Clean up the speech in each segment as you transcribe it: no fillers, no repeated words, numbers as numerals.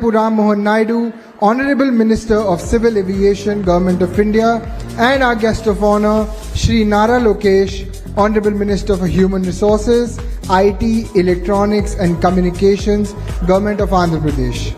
Bogapuram Mohan Naidu, Honorable Minister of Civil Aviation, Government of India, and our guest of honor, Shri Nara Lokesh, Honorable Minister for Human Resources, IT, Electronics and Communications, Government of Andhra Pradesh.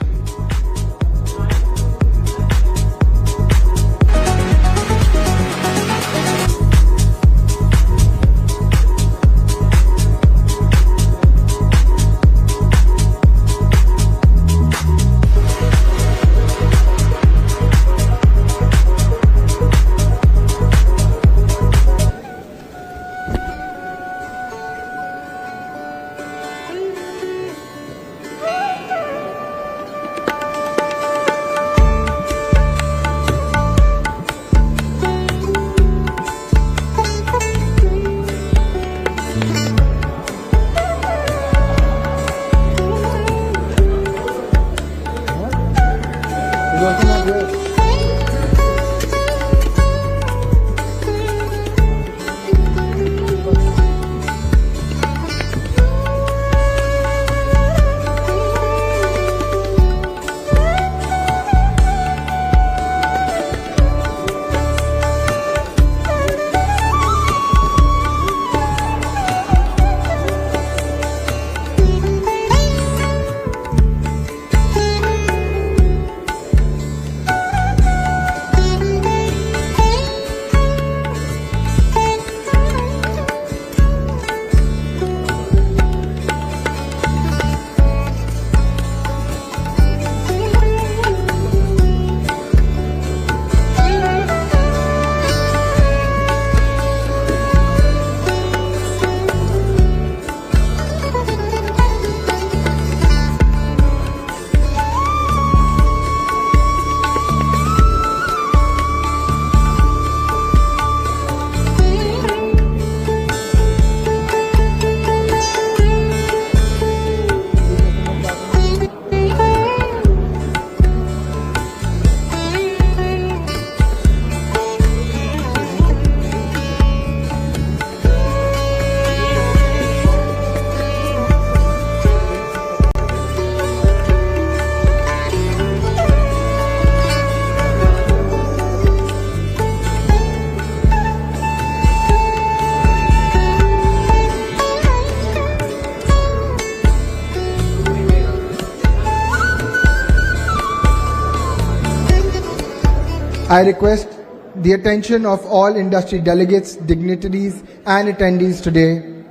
I request the attention of all industry delegates, dignitaries and attendees today.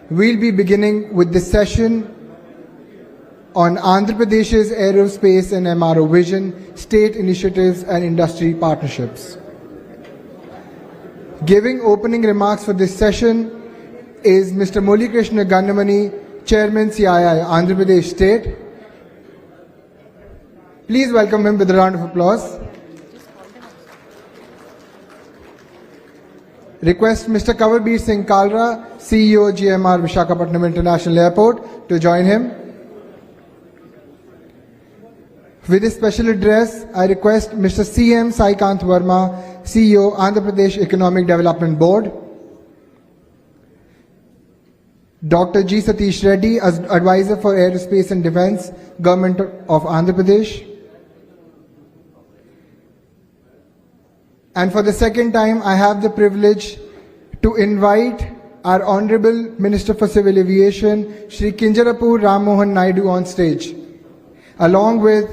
We'll be beginning with this session on Andhra Pradesh's Aerospace and MRO Vision, State Initiatives and Industry Partnerships. Giving opening remarks for this session is Mr. Murali Krishna Gannamani, Chairman CII, Andhra Pradesh State. Please welcome him with a round of applause. Request Mr. Kavarbir Singh Kalra, CEO GMR Visakhapatnam International Airport, to join him. With his special address, I request Mr. CM Saikant Verma, CEO Andhra Pradesh Economic Development Board. Dr. G. Satish Reddy, as Advisor for Aerospace and Defence, Government of Andhra Pradesh. And for the second time, I have the privilege to invite our Honorable Minister for Civil Aviation, Shri Kinjarapu Ram Mohan Naidu, on stage, along with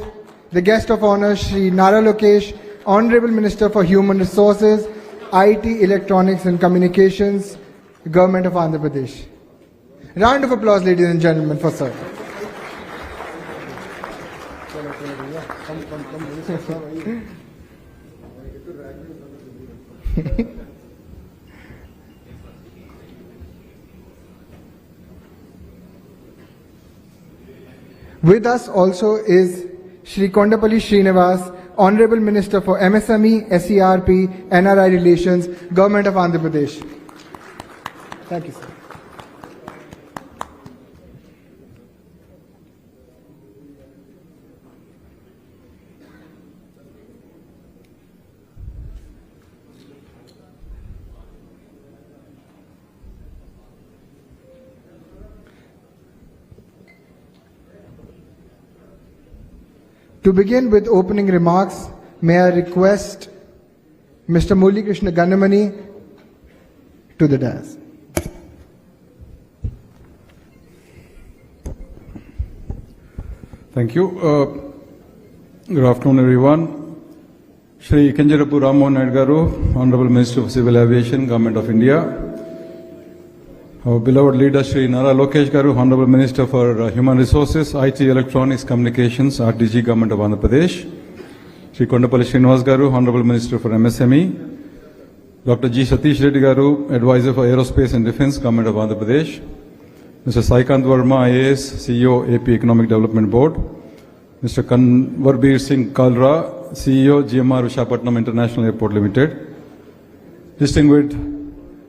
the guest of honor, Shri Nara Lokesh, Honorable Minister for Human Resources, IT, Electronics and Communications, Government of Andhra Pradesh. Round of applause, ladies and gentlemen, for sir. With us also is Shri Kondapalli Srinivas, Honorable Minister for MSME, SERP, NRI Relations, Government of Andhra Pradesh. Thank you, sir. To begin with opening remarks, may I request Mr. Murali Krishna Ganamani to the dais. Thank you. Good afternoon, everyone. Shri Kinjarapu Rammohan Naidu Garu, Honorable Minister of Civil Aviation, Government of India. Our beloved leader, Shri Nara Lokesh Garu, Honorable Minister for Human Resources, IT, Electronics, Communications, RDG, Government of Andhra Pradesh. Shri Kondapalli Srinivas Garu, Honorable Minister for MSME. Dr. G. Satish Reddy Garu, Advisor for Aerospace and Defence, Government of Andhra Pradesh. Mr. Saikant Verma, IAS, CEO, AP Economic Development Board. Mr. Kanwarbir Singh Kalra, CEO, GMR Visakhapatnam International Airport Limited.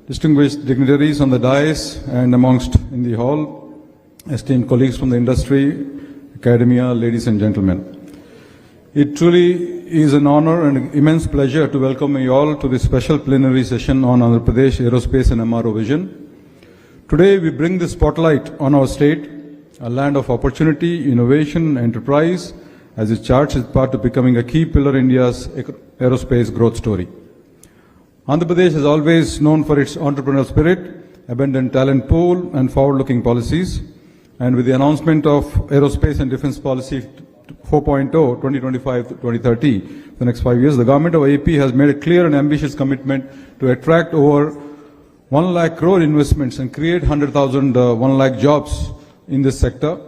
Distinguished dignitaries on the dais and amongst in the hall, esteemed colleagues from the industry, academia, ladies and gentlemen. It truly is an honor and immense pleasure to welcome you all to this special plenary session on Andhra Pradesh Aerospace and MRO Vision. Today we bring the spotlight on our state, a land of opportunity, innovation, enterprise, as it charts its path to becoming a key pillar in India's aerospace growth story. Andhra Pradesh is always known for its entrepreneurial spirit, abundant talent pool, and forward-looking policies. And with the announcement of Aerospace and Defence Policy 4.0, 2025-2030, the next 5 years, the government of AP has made a clear and ambitious commitment to attract over 1 lakh crore investments and create 100,000 1 lakh jobs in this sector.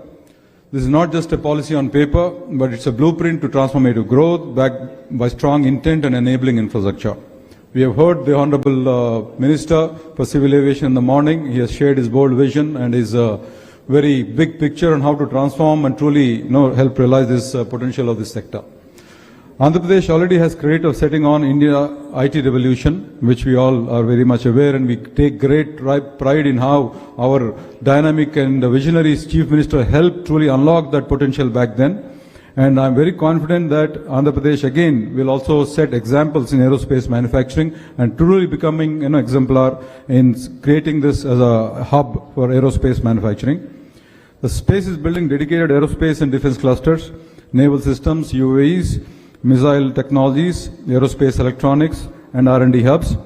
This is not just a policy on paper, but it's a blueprint to transformative growth backed by strong intent and enabling infrastructure. We have heard the Honorable Minister for Civil Aviation in the morning. He has shared his bold vision and his very big picture on how to transform and truly help realize this potential of this sector. Andhra Pradesh already has credit of setting on India IT revolution, which we all are very much aware, and we take great pride in how our dynamic and visionary Chief Minister helped truly unlock that potential back then. And I'm very confident that Andhra Pradesh again will also set examples in aerospace manufacturing and truly becoming exemplar in creating this as a hub for aerospace manufacturing. The space is building dedicated aerospace and defense clusters, naval systems, UAVs, missile technologies, aerospace electronics, and R&D hubs.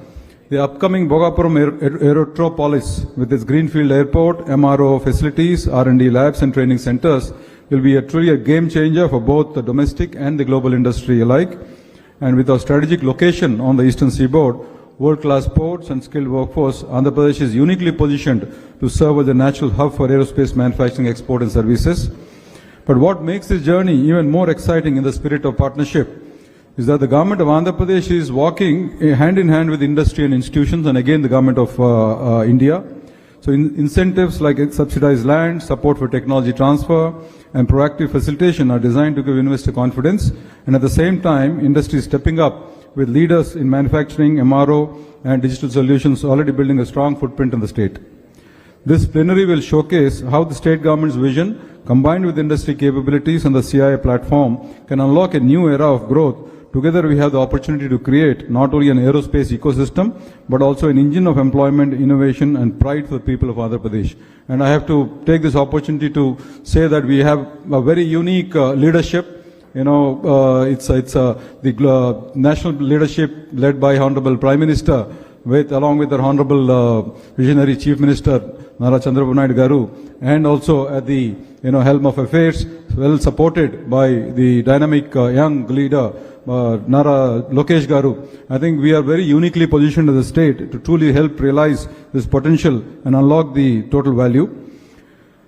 The upcoming Bogapuram Aerotropolis, with its greenfield airport, MRO facilities, R&D labs, and training centers, will be truly a game changer for both the domestic and the global industry alike. And with our strategic location on the eastern seaboard, world-class ports and skilled workforce, Andhra Pradesh is uniquely positioned to serve as a natural hub for aerospace manufacturing, export, and services. But what makes this journey even more exciting in the spirit of partnership is that the government of Andhra Pradesh is walking hand in hand with industry and institutions, and again the government of India. So incentives like subsidized land, support for technology transfer, and proactive facilitation are designed to give investor confidence, and at the same time industry is stepping up with leaders in manufacturing, MRO, and digital solutions already building a strong footprint in the state. This plenary will showcase how the state government's vision, combined with industry capabilities and the CIA platform, can unlock a new era of growth. Together we have the opportunity to create not only an aerospace ecosystem, but also an engine of employment, innovation, and pride for the people of Andhra Pradesh. And I have to take this opportunity to say that we have a very unique leadership. It's the national leadership led by Honorable Prime Minister, along with our Honorable Visionary Chief Minister, Nara Chandrababu Naidu Garu, and also at the helm of affairs, well supported by the dynamic young leader, Nara Lokesh Garu. I think we are very uniquely positioned in the state to truly help realize this potential and unlock the total value.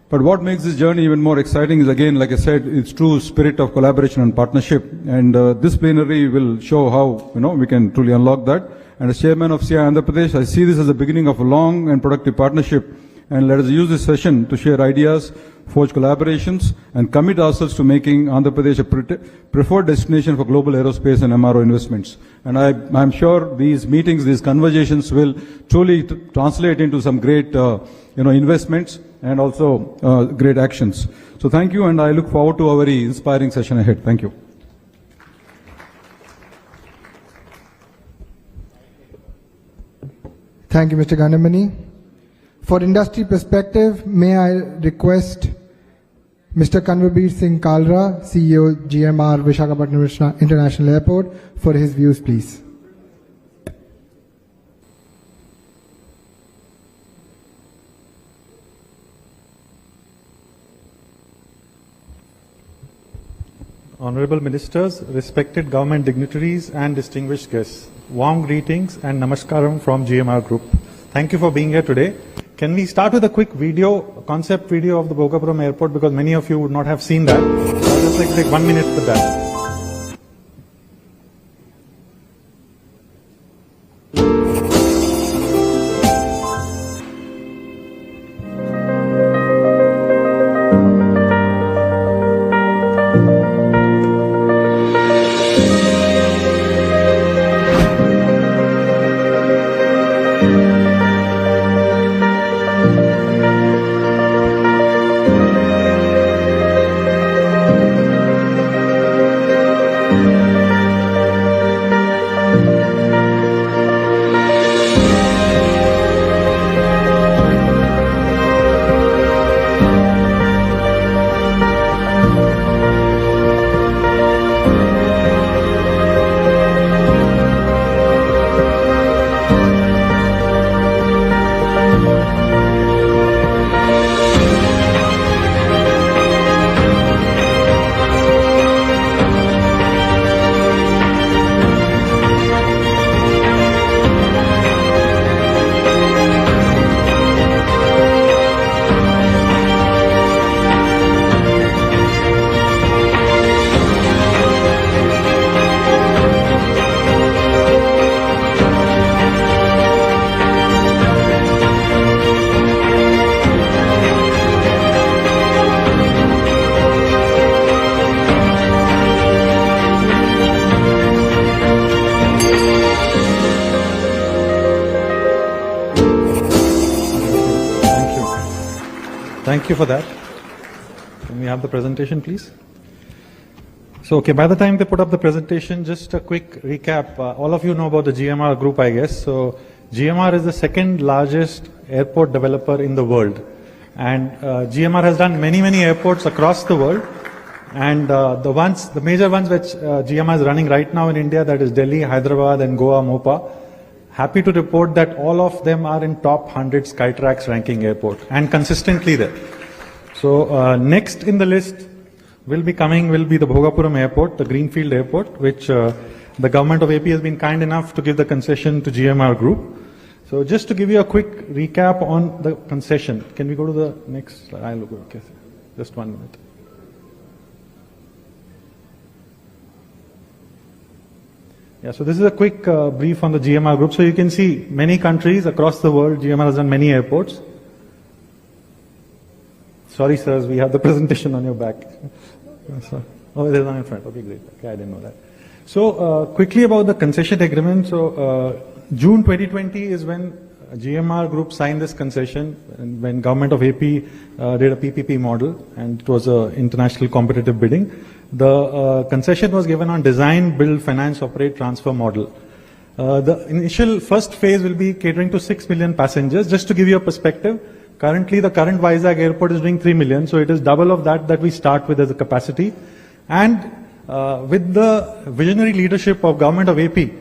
But what makes this journey even more exciting is, again, like I said, its true spirit of collaboration and partnership. And this plenary will show how we can truly unlock that. And as chairman of CI Andhra Pradesh, I see this as the beginning of a long and productive partnership. And let us use this session to share ideas, forge collaborations, and commit ourselves to making Andhra Pradesh a preferred destination for global aerospace and MRO investments. And I'm sure these meetings, these conversations will truly translate into some great investments and also great actions. So thank you, and I look forward to a very inspiring session ahead. Thank you. Thank you, Mr. Ganamani. For industry perspective, may I request Mr. Kanwarbir Singh Kalra, CEO GMR Visakhapatnam International Airport, for his views, please. Honorable Ministers, respected government dignitaries and distinguished guests, warm greetings and namaskaram from GMR Group. Thank you for being here today. Can we start with a quick video, concept video of the Bogapuram Airport, because many of you would not have seen that. I'll just take 1 minute for that. Thank you for that. Can we have the presentation, please? So, okay, by the time they put up the presentation, just a quick recap. All of you know about the GMR Group, I guess. So, GMR is the second largest airport developer in the world. And GMR has done many airports across the world. And the major ones which GMR is running right now in India, that is Delhi, Hyderabad and Goa, Mopa. Happy to report that all of them are in top 100 Skytrax ranking airport and consistently there. So next in the list will be the Bogapuram Airport, the Greenfield Airport, which the government of AP has been kind enough to give the concession to GMR Group. So just to give you a quick recap on the concession, can we go to the next slide? I'll go, okay, just 1 minute. Yeah, so this is a quick brief on the GMR Group. So you can see many countries across the world, GMR has done many airports. Sorry, sirs, we have the presentation on your back. Oh, there's one in front. Okay, great. Okay, I didn't know that. So quickly about the concession agreement. So June 2020 is when GMR Group signed this concession, and when government of AP did a PPP model, and it was an international competitive bidding. The concession was given on design, build, finance, operate, transfer model. The initial first phase will be catering to 6 million passengers. Just to give you a perspective, currently the current Vizag airport is doing 3 million, so it is double of that we start with as a capacity. And with the visionary leadership of government of AP,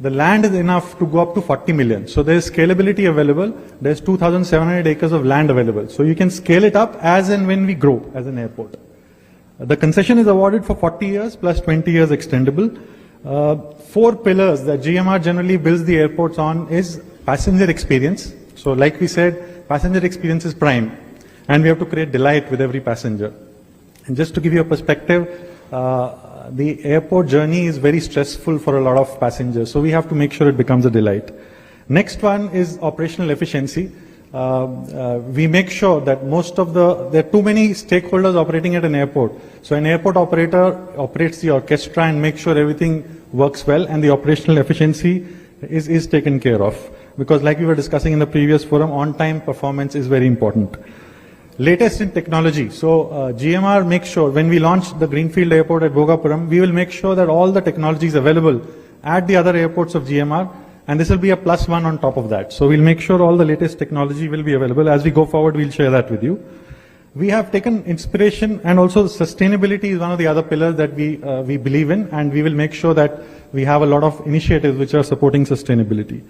the land is enough to go up to 40 million. So there is scalability available. There's 2,700 acres of land available. So you can scale it up as and when we grow as an airport. The concession is awarded for 40 years plus 20 years extendable. 4 pillars that GMR generally builds the airports on is passenger experience. So like we said, passenger experience is prime, and we have to create delight with every passenger. And just to give you a perspective, the airport journey is very stressful for a lot of passengers, so we have to make sure it becomes a delight. Next one is operational efficiency. We make sure that there are too many stakeholders operating at an airport. So an airport operator operates the orchestra and makes sure everything works well, and the operational efficiency is taken care of. Because like we were discussing in the previous forum, on-time performance is very important. Latest in technology. So GMR makes sure when we launch the Greenfield Airport at Bogapuram, we will make sure that all the technology is available at the other airports of GMR. And this will be a +1 on top of that. So we'll make sure all the latest technology will be available. As we go forward, we'll share that with you. We have taken inspiration, and also sustainability is one of the other pillars that we believe in, and we will make sure that we have a lot of initiatives which are supporting sustainability.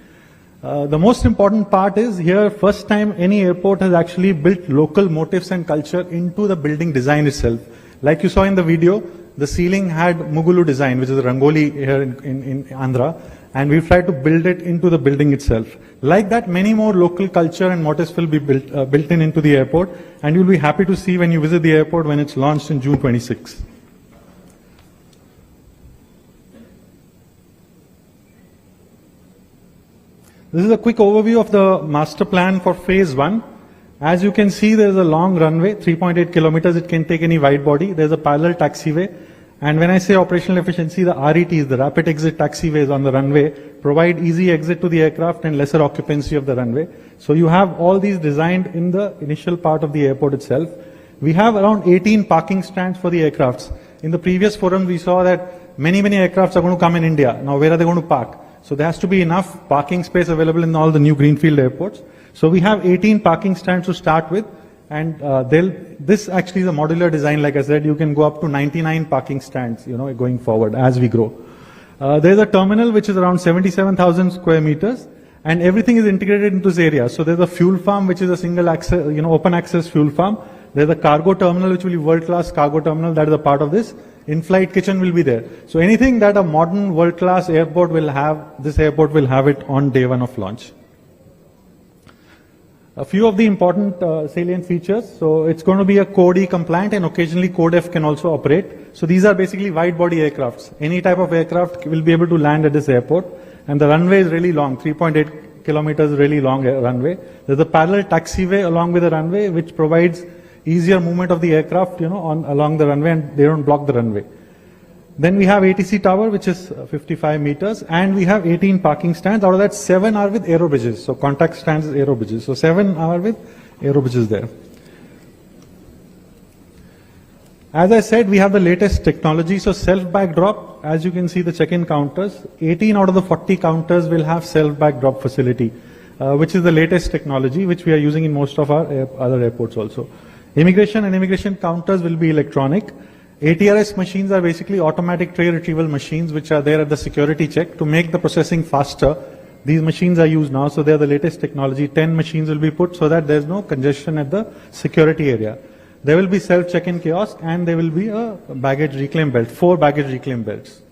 The most important part is here, first time any airport has actually built local motifs and culture into the building design itself. Like you saw in the video, the ceiling had Mugulu design, which is a Rangoli here in Andhra, and we've tried to build it into the building itself. Like that, many more local culture and motifs will be built into the airport, and you'll be happy to see when you visit the airport when it's launched in June 26. This is a quick overview of the master plan for phase 1. As you can see, there is a long runway, 3.8 kilometers. It can take any wide body. There's a parallel taxiway. And when I say operational efficiency, the RETs, the rapid exit taxiways on the runway, provide easy exit to the aircraft and lesser occupancy of the runway. So you have all these designed in the initial part of the airport itself. We have around 18 parking stands for the aircrafts. In the previous forum, we saw that many aircrafts are going to come in India. Now, where are they going to park? So there has to be enough parking space available in all the new greenfield airports. So we have 18 parking stands to start with, and this actually is a modular design. Like I said, you can go up to 99 parking stands, going forward as we grow. There's a terminal which is around 77,000 square meters, and everything is integrated into this area. So there's a fuel farm which is a single access, open access fuel farm. There's a cargo terminal which will be world-class cargo terminal. That is a part of this. In-flight kitchen will be there. So anything that a modern world-class airport will have, this airport will have it on day 1 of launch. A few of the important salient features. So it's going to be a Code E compliant, and occasionally Code F can also operate. So these are basically wide body aircrafts. Any type of aircraft will be able to land at this airport. And the runway is really long, 3.8 kilometers, really long runway. There's a parallel taxiway along with the runway, which provides easier movement of the aircraft, along the runway, and they don't block the runway. Then we have ATC tower, which is 55 meters, and we have 18 parking stands. Out of that, 7 are with aero bridges. So contact stands is aero bridges. So 7 are with aero bridges there. As I said, we have the latest technology. So self-bag drop, as you can see the check-in counters, 18 out of the 40 counters will have self-bag drop facility, which is the latest technology, which we are using in most of our other airports also. Immigration and immigration counters will be electronic. ATRS machines are basically automatic tray retrieval machines which are there at the security check to make the processing faster. These machines are used now, so they are the latest technology. 10 machines will be put so that there's no congestion at the security area. There will be self-check-in kiosk, and there will be a baggage reclaim belt, 4 baggage reclaim belts.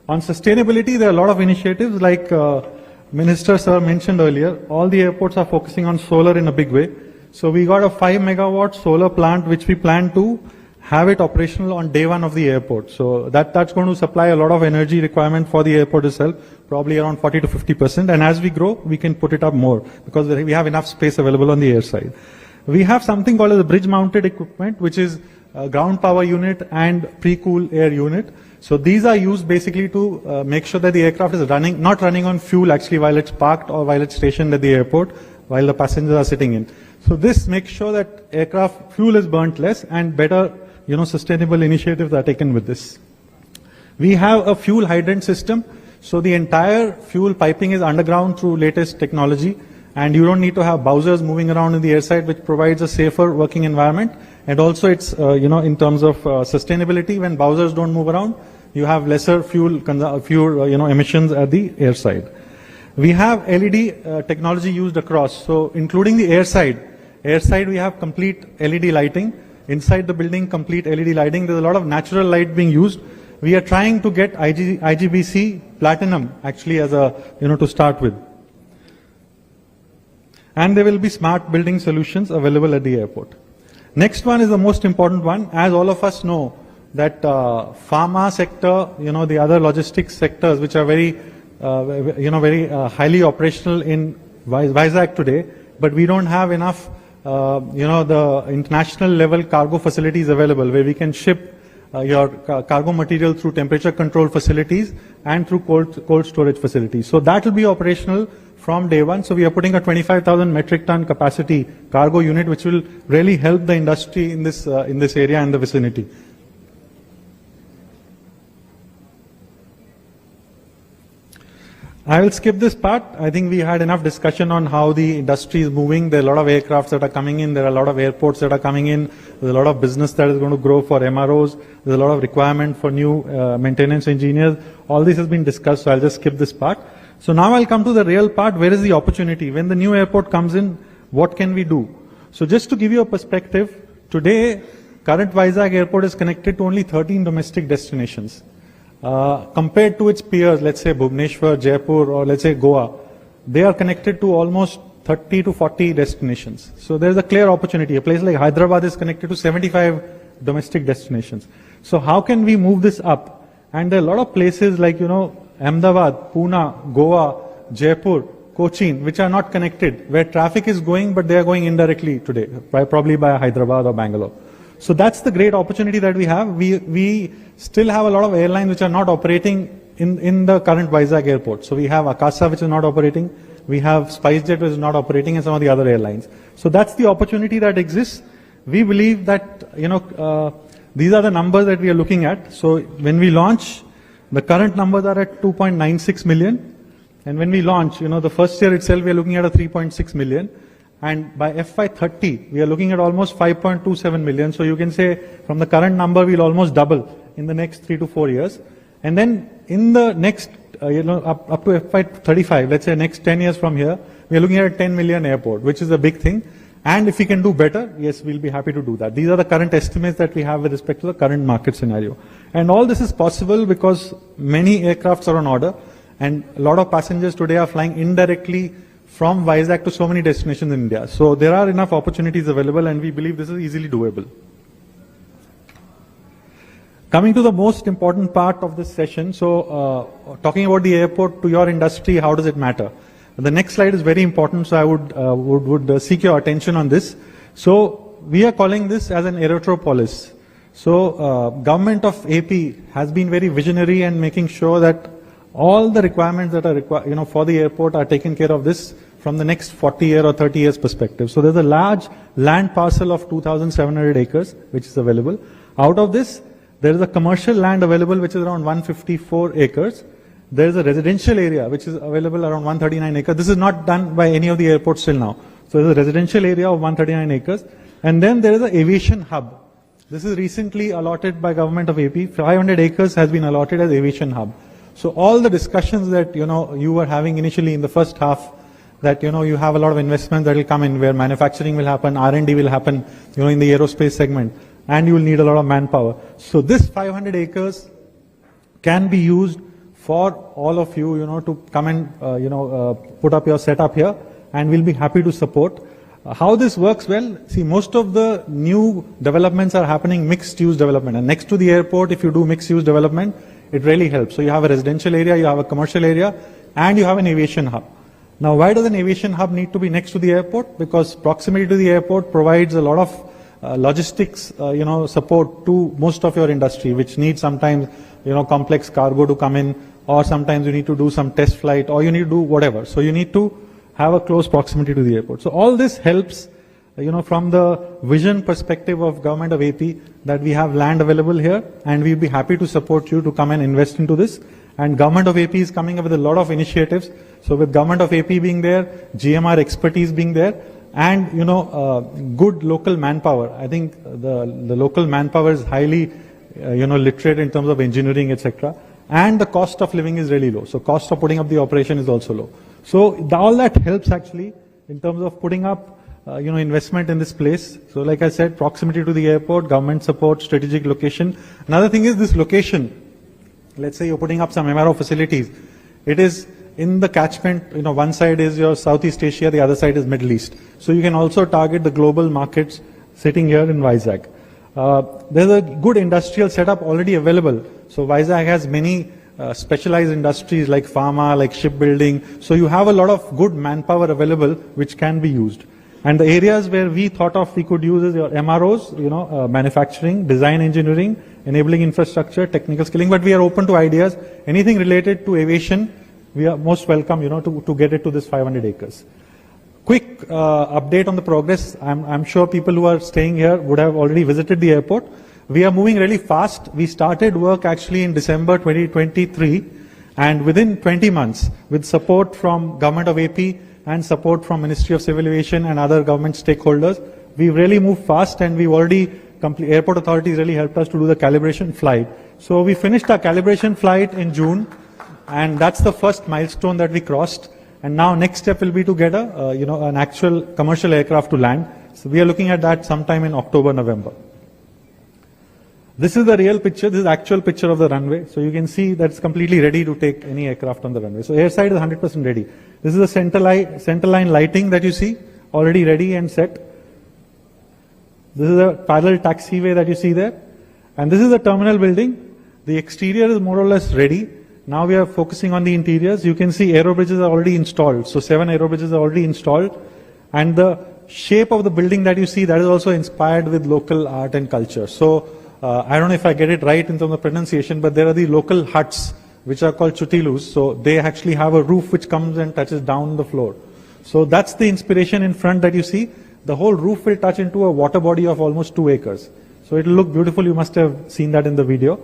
On sustainability, there are a lot of initiatives like Minister Sir mentioned earlier. All the airports are focusing on solar in a big way. So we got a 5 megawatt solar plant which we plan to have it operational on day 1 of the airport. So that's going to supply a lot of energy requirement for the airport itself, probably around 40 to 50%. And as we grow, we can put it up more because we have enough space available on the air side. We have something called as a bridge mounted equipment, which is a ground power unit and pre-cool air unit. So these are used basically to make sure that the aircraft is not running on fuel actually while it's parked or while it's stationed at the airport, while the passengers are sitting in. So this makes sure that aircraft fuel is burnt less, and better, sustainable initiatives are taken with this. We have a fuel hydrant system. So the entire fuel piping is underground through latest technology, and you don't need to have bowsers moving around in the airside, which provides a safer working environment. And also it's, in terms of sustainability, when bowsers don't move around, you have lesser fuel emissions at the airside. We have LED technology used across, so including the airside. Airside, we have complete LED lighting. Inside the building, complete LED lighting. There's a lot of natural light being used. We are trying to get IGBC Platinum actually as to start with. And there will be smart building solutions available at the airport. Next one is the most important one. As all of us know, that pharma sector, the other logistics sectors, which are very highly operational in Vizag today, but we don't have enough the international level cargo facilities available where we can ship your cargo material through temperature control facilities and through cold storage facilities. So that will be operational from day 1. So we are putting a 25,000 metric ton capacity cargo unit, which will really help the industry in this area and the vicinity. I will skip this part. I think we had enough discussion on how the industry is moving. There are a lot of aircrafts that are coming in. There are a lot of airports that are coming in. There's a lot of business that is going to grow for MROs. There's a lot of requirement for new maintenance engineers. All this has been discussed, so I'll just skip this part. So now I'll come to the real part. Where is the opportunity? When the new airport comes in, what can we do? So just to give you a perspective, today, current Vizag airport is connected to only 13 domestic destinations. Compared to its peers, let's say Bhubaneswar, Jaipur, or let's say Goa, they are connected to almost 30 to 40 destinations. So there's a clear opportunity. A place like Hyderabad is connected to 75 domestic destinations. So how can we move this up? And there are a lot of places like, Ahmedabad, Pune, Goa, Jaipur, Cochin, which are not connected, where traffic is going, but they are going indirectly today, probably by Hyderabad or Bangalore. So that's the great opportunity that we have. We still have a lot of airlines which are not operating in the current Vizag airport. So we have Akasa, which is not operating. We have SpiceJet, which is not operating, and some of the other airlines. So that's the opportunity that exists. We believe that, these are the numbers that we are looking at. So when we launch, the current numbers are at 2.96 million. And when we launch, the first year itself, we are looking at a 3.6 million. And by FY30, we are looking at almost 5.27 million. So you can say from the current number, we'll almost double in the next 3 to 4 years. And then in the next, up to FY35, let's say next 10 years from here, we are looking at a 10 million airport, which is a big thing. And if we can do better, yes, we'll be happy to do that. These are the current estimates that we have with respect to the current market scenario. And all this is possible because many aircrafts are on order. And a lot of passengers today are flying indirectly from Vizag to so many destinations in India. So there are enough opportunities available, and we believe this is easily doable. Coming to the most important part of this session, so talking about the airport to your industry, how does it matter? The next slide is very important, so I would seek your attention on this. So we are calling this as an aerotropolis. So government of AP has been very visionary and making sure that all the requirements that are required, for the airport are taken care of this from the next 40 year or 30 years perspective. So there's a large land parcel of 2,700 acres which is available. Out of this, there is a commercial land available which is around 154 acres. There is a residential area which is available around 139 acres. This is not done by any of the airports till now. So there's a residential area of 139 acres. And then there is an aviation hub. This is recently allotted by government of AP. 500 acres has been allotted as aviation hub. So all the discussions that, you were having initially in the first half, that, you have a lot of investment that will come in where manufacturing will happen, R&D will happen, in the aerospace segment, and you will need a lot of manpower. So this 500 acres can be used for all of you, to come and, put up your setup here, and we'll be happy to support. How this works? Well, see, most of the new developments are happening mixed use development, and next to the airport, if you do mixed use development, it really helps. So you have a residential area, you have a commercial area, and you have an aviation hub. Now, why does an aviation hub need to be next to the airport? Because proximity to the airport provides a lot of logistics, support to most of your industry, which needs sometimes, complex cargo to come in, or sometimes you need to do some test flight, or you need to do whatever. So you need to have a close proximity to the airport. So all this helps, from the vision perspective of government of AP, that we have land available here, and we'll be happy to support you to come and invest into this. And government of AP is coming up with a lot of initiatives. So with government of AP being there, GMR expertise being there, and good local manpower. I think the local manpower is highly literate in terms of engineering, etc. And the cost of living is really low. So cost of putting up the operation is also low. So all that helps actually in terms of putting up investment in this place. So like I said, proximity to the airport, government support, strategic location. Another thing is this location. Let's say you're putting up some MRO facilities. It is in the catchment, one side is your Southeast Asia, the other side is Middle East. So you can also target the global markets sitting here in Vizag. There's a good industrial setup already available. So Vizag has many specialized industries like pharma, like shipbuilding. So you have a lot of good manpower available which can be used. And the areas where we thought of we could use is your MROs, manufacturing, design engineering, enabling infrastructure, technical skilling, but we are open to ideas. Anything related to aviation, we are most welcome, to get it to this 500 acres. Quick update on the progress. I'm sure people who are staying here would have already visited the airport. We are moving really fast. We started work actually in December 2023, And within 20 months, with support from Government of AP and support from Ministry of Civil Aviation and other government stakeholders, we've really moved fast, and we've already airport authorities really helped us to do the calibration flight. So we finished our calibration flight in June, and that's the first milestone that we crossed. And now next step will be to get an actual commercial aircraft to land. So we are looking at that sometime in October, November. This is the real picture. This is the actual picture of the runway. So you can see that it's completely ready to take any aircraft on the runway. So airside is 100% ready. This is the center line lighting that you see, already ready and set. This is the parallel taxiway that you see there. And this is the terminal building. The exterior is more or less ready. Now we are focusing on the interiors. You can see aero bridges are already installed. So 7 aero bridges are already installed. And the shape of the building that you see, that is also inspired with local art and culture. So I don't know if I get it right in terms of pronunciation, but there are the local huts which are called chutilus. So they actually have a roof which comes and touches down the floor. So that's the inspiration in front that you see. The whole roof will touch into a water body of almost 2 acres. So it will look beautiful. You must have seen that in the video.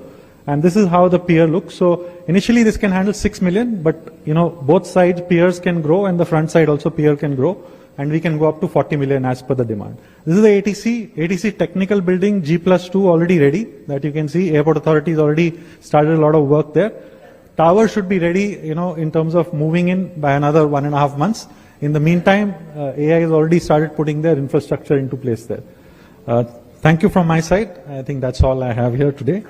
And this is how the pier looks. So initially this can handle 6 million, but both sides piers can grow, and the front side also pier can grow. And we can go up to 40 million as per the demand. This is the ATC technical building, G+2 already ready, that you can see. Airport authorities already started a lot of work there. Tower should be ready, in terms of moving in by another 1.5 months. In the meantime, AI has already started putting their infrastructure into place there. Thank you from my side. I think that's all I have here today.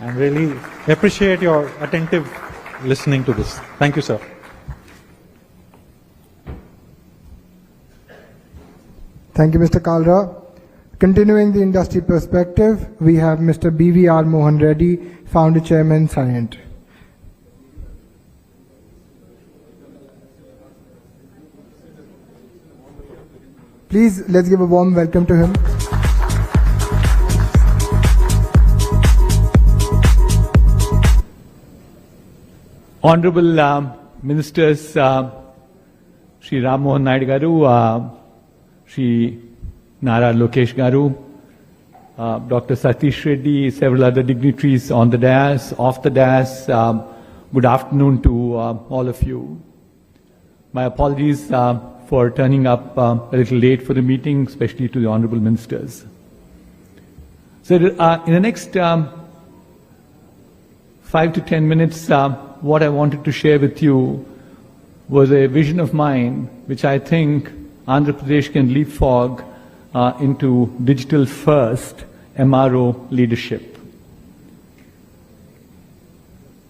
I really appreciate your attentive listening to this. Thank you, sir. Thank you, Mr. Kalra. Continuing the industry perspective, we have Mr. BVR Mohan Reddy, Founder Chairman, Scient. Please, let's give a warm welcome to him. Honorable Ministers, Shri Ram Mohan Naidu Garu, Shri Nara Lokesh Garu, Dr. Satish Reddy, several other dignitaries on the dais, off the dais. Good afternoon to all of you. My apologies for turning up a little late for the meeting, especially to the Honorable Ministers. So in the next 5 to 10 minutes, what I wanted to share with you was a vision of mine, which I think Andhra Pradesh can leapfrog into digital first MRO leadership.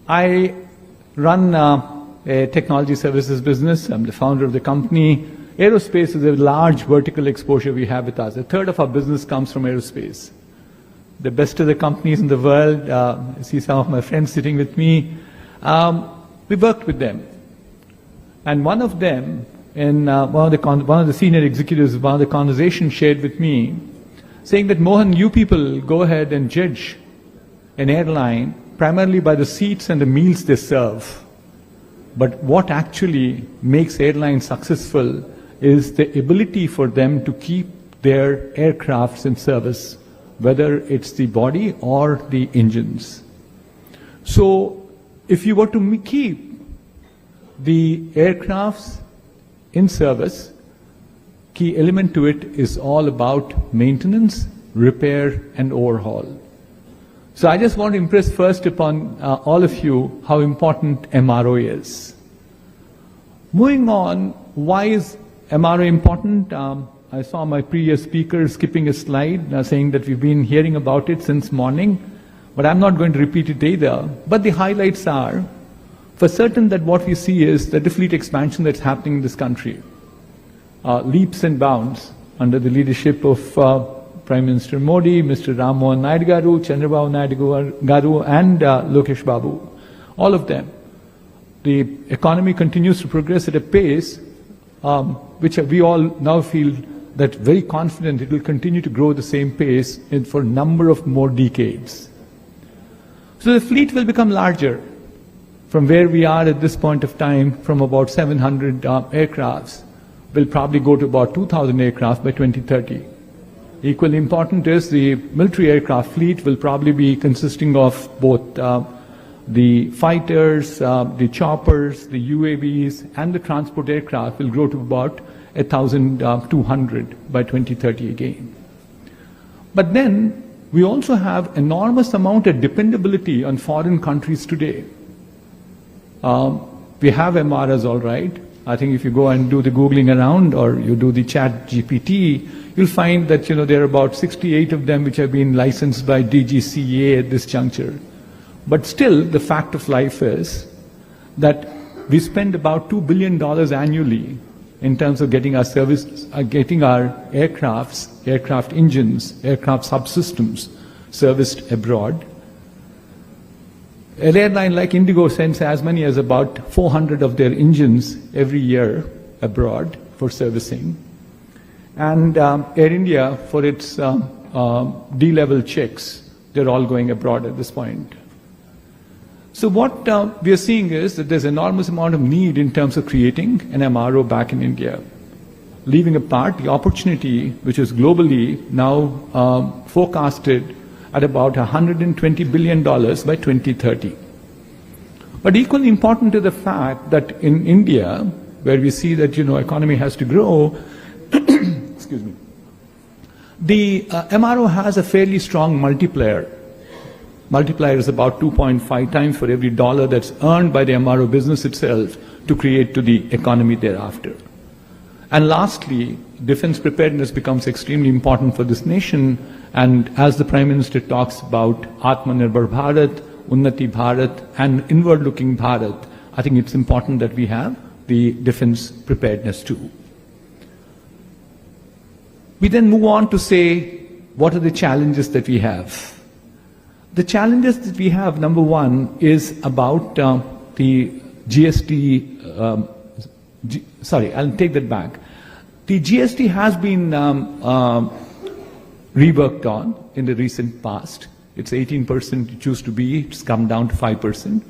I run a technology services business. I'm the founder of the company. Aerospace is a large vertical exposure we have with us. A third of our business comes from aerospace. The best of the companies in the world, I see some of my friends sitting with me, we worked with them. And one of them, in one of the senior executives, one of the conversations shared with me, saying that, Mohan, you people go ahead and judge an airline primarily by the seats and the meals they serve. But what actually makes airlines successful is the ability for them to keep their aircrafts in service, whether it's the body or the engines. So if you were to keep the aircrafts in service, key element to it is all about maintenance, repair, and overhaul. So I just want to impress first upon all of you how important MRO is. Moving on, why is MRO important? I saw my previous speaker skipping a slide saying that we've been hearing about it since morning, but I'm not going to repeat it either. But the highlights are, for certain, that what we see is that the fleet expansion that's happening in this country. Leaps and bounds under the leadership of Prime Minister Modi, Mr. Ram Mohan Naidu Garu, Chandrababu Naidu Garu, and Lokesh Babu, all of them. The economy continues to progress at a pace which we all now feel that very confident it will continue to grow at the same pace for a number of more decades. So the fleet will become larger from where we are at this point of time, from about 700 aircrafts, will probably go to about 2,000 aircraft by 2030. Equally important is the military aircraft fleet will probably be consisting of both the fighters, the choppers, the UAVs, and the transport aircraft will grow to about 1,200 by 2030 again. But then we also have enormous amount of dependability on foreign countries today. We have MRs, all right. I think if you go and do the Googling around or you do the chat GPT, you'll find that there are about 68 of them which have been licensed by DGCA at this juncture. But still, the fact of life is that we spend about $2 billion annually in terms of getting our services, getting our aircrafts, aircraft engines, aircraft subsystems serviced abroad. An airline like Indigo sends as many as about 400 of their engines every year abroad for servicing. And Air India, for its D-level checks, they're all going abroad at this point. So what we are seeing is that there's enormous amount of need in terms of creating an MRO back in India. Leaving apart the opportunity, which is globally now forecasted at about $120 billion by 2030. But equally important to the fact that in India, where we see that economy has to grow, excuse me, the MRO has a fairly strong multiplier. Multiplier is about 2.5 times for every dollar that's earned by the MRO business itself to create to the economy thereafter. And lastly, defense preparedness becomes extremely important for this nation. And as the Prime Minister talks about Atmanirbhar Bharat, Unnati Bharat, and inward-looking Bharat, I think it's important that we have the defense preparedness too. We then move on to say, what are the challenges that we have? The challenges that we have, number one, is about the GST. I'll take that back. The GST has been reworked on in the recent past. It's 18% it used to be, it's come down to 5%.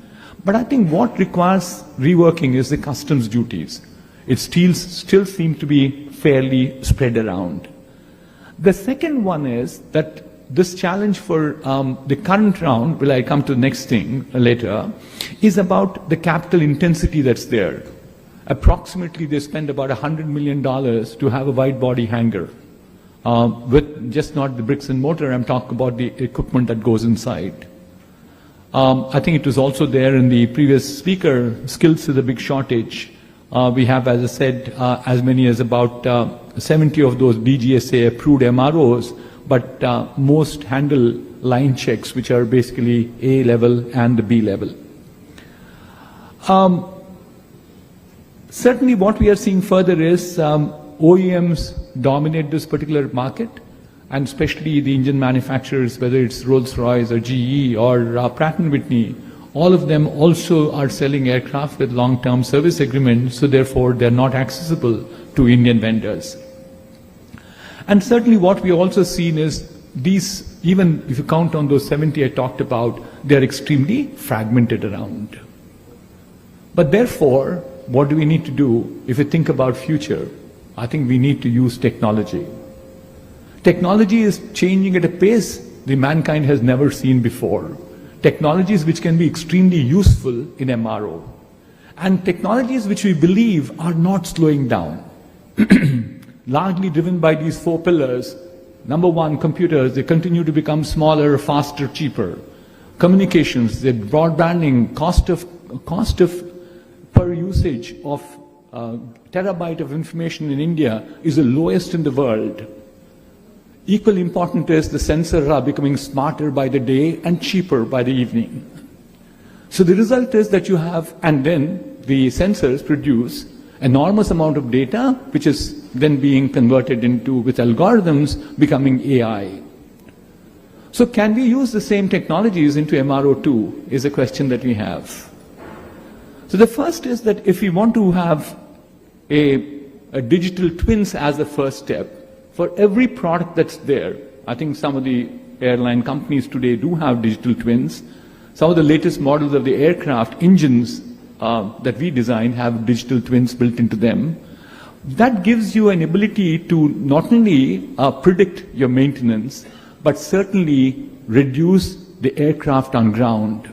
But I think what requires reworking is the customs duties. It still seems to be fairly spread around. The second one is that this challenge for the current round, will I come to the next thing later, is about the capital intensity that's there. Approximately they spend about $100 million to have a wide body hangar. With just not the bricks and mortar, I'm talking about the equipment that goes inside. I think it was also there in the previous speaker, skills is a big shortage. We have, as I said, as many as about 70 of those DGSA approved MROs, but most handle line checks, which are basically A level and the B level. Certainly what we are seeing further is OEMs dominate this particular market, and especially the engine manufacturers, whether it's Rolls-Royce or GE or Pratt & Whitney, all of them also are selling aircraft with long-term service agreements, so therefore they're not accessible to Indian vendors. And certainly what we also seen is these, even if you count on those 70 I talked about, they're extremely fragmented around. But therefore, what do we need to do if we think about future? I think we need to use technology. Technology is changing at a pace the mankind has never seen before. Technologies which can be extremely useful in MRO. And technologies which we believe are not slowing down. Largely driven by these four pillars. Number one, computers, they continue to become smaller, faster, cheaper. Communications, the broadbanding, cost of per usage of terabyte of information in India is the lowest in the world. Equally important is the sensors are becoming smarter by the day and cheaper by the evening. So the result is that you have, and then the sensors produce enormous amount of data, which is then being converted into, with algorithms, becoming AI. So can we use the same technologies into MRO too, is a question that we have. So the first is that if we want to have a digital twins as the first step, for every product that's there, I think some of the airline companies today do have digital twins. Some of the latest models of the aircraft engines that we design have digital twins built into them. That gives you an ability to not only predict your maintenance, but certainly reduce the aircraft on ground.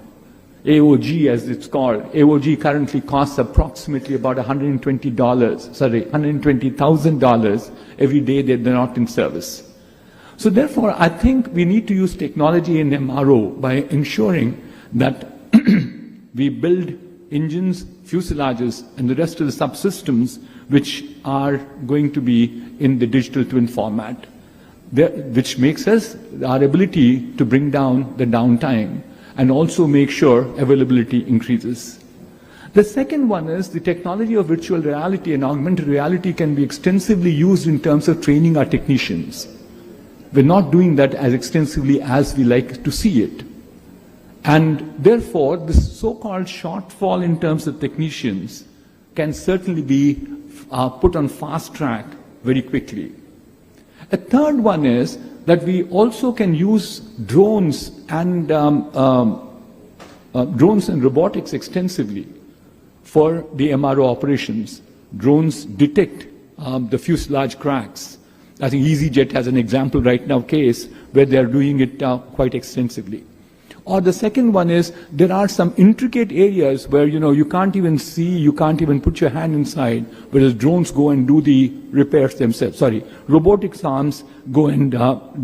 AOG as it's called. AOG currently costs approximately about $120,000 every day that they're not in service. So therefore, I think we need to use technology in MRO by ensuring that we build engines, fuselages, and the rest of the subsystems which are going to be in the digital twin format, which makes us our ability to bring down the downtime and also make sure availability increases. The second one is the technology of virtual reality and augmented reality can be extensively used in terms of training our technicians. We're not doing that as extensively as we like to see it. And therefore, this so-called shortfall in terms of technicians can certainly be put on fast track very quickly. A third one is that we also can use drones and robotics extensively for the MRO operations. Drones detect the fuselage cracks. I think EasyJet has an example right now case where they are doing it quite extensively. Or the second one is there are some intricate areas where you can't even see, you can't even put your hand inside, whereas drones go and do the repairs themselves. Sorry, robotics arms go and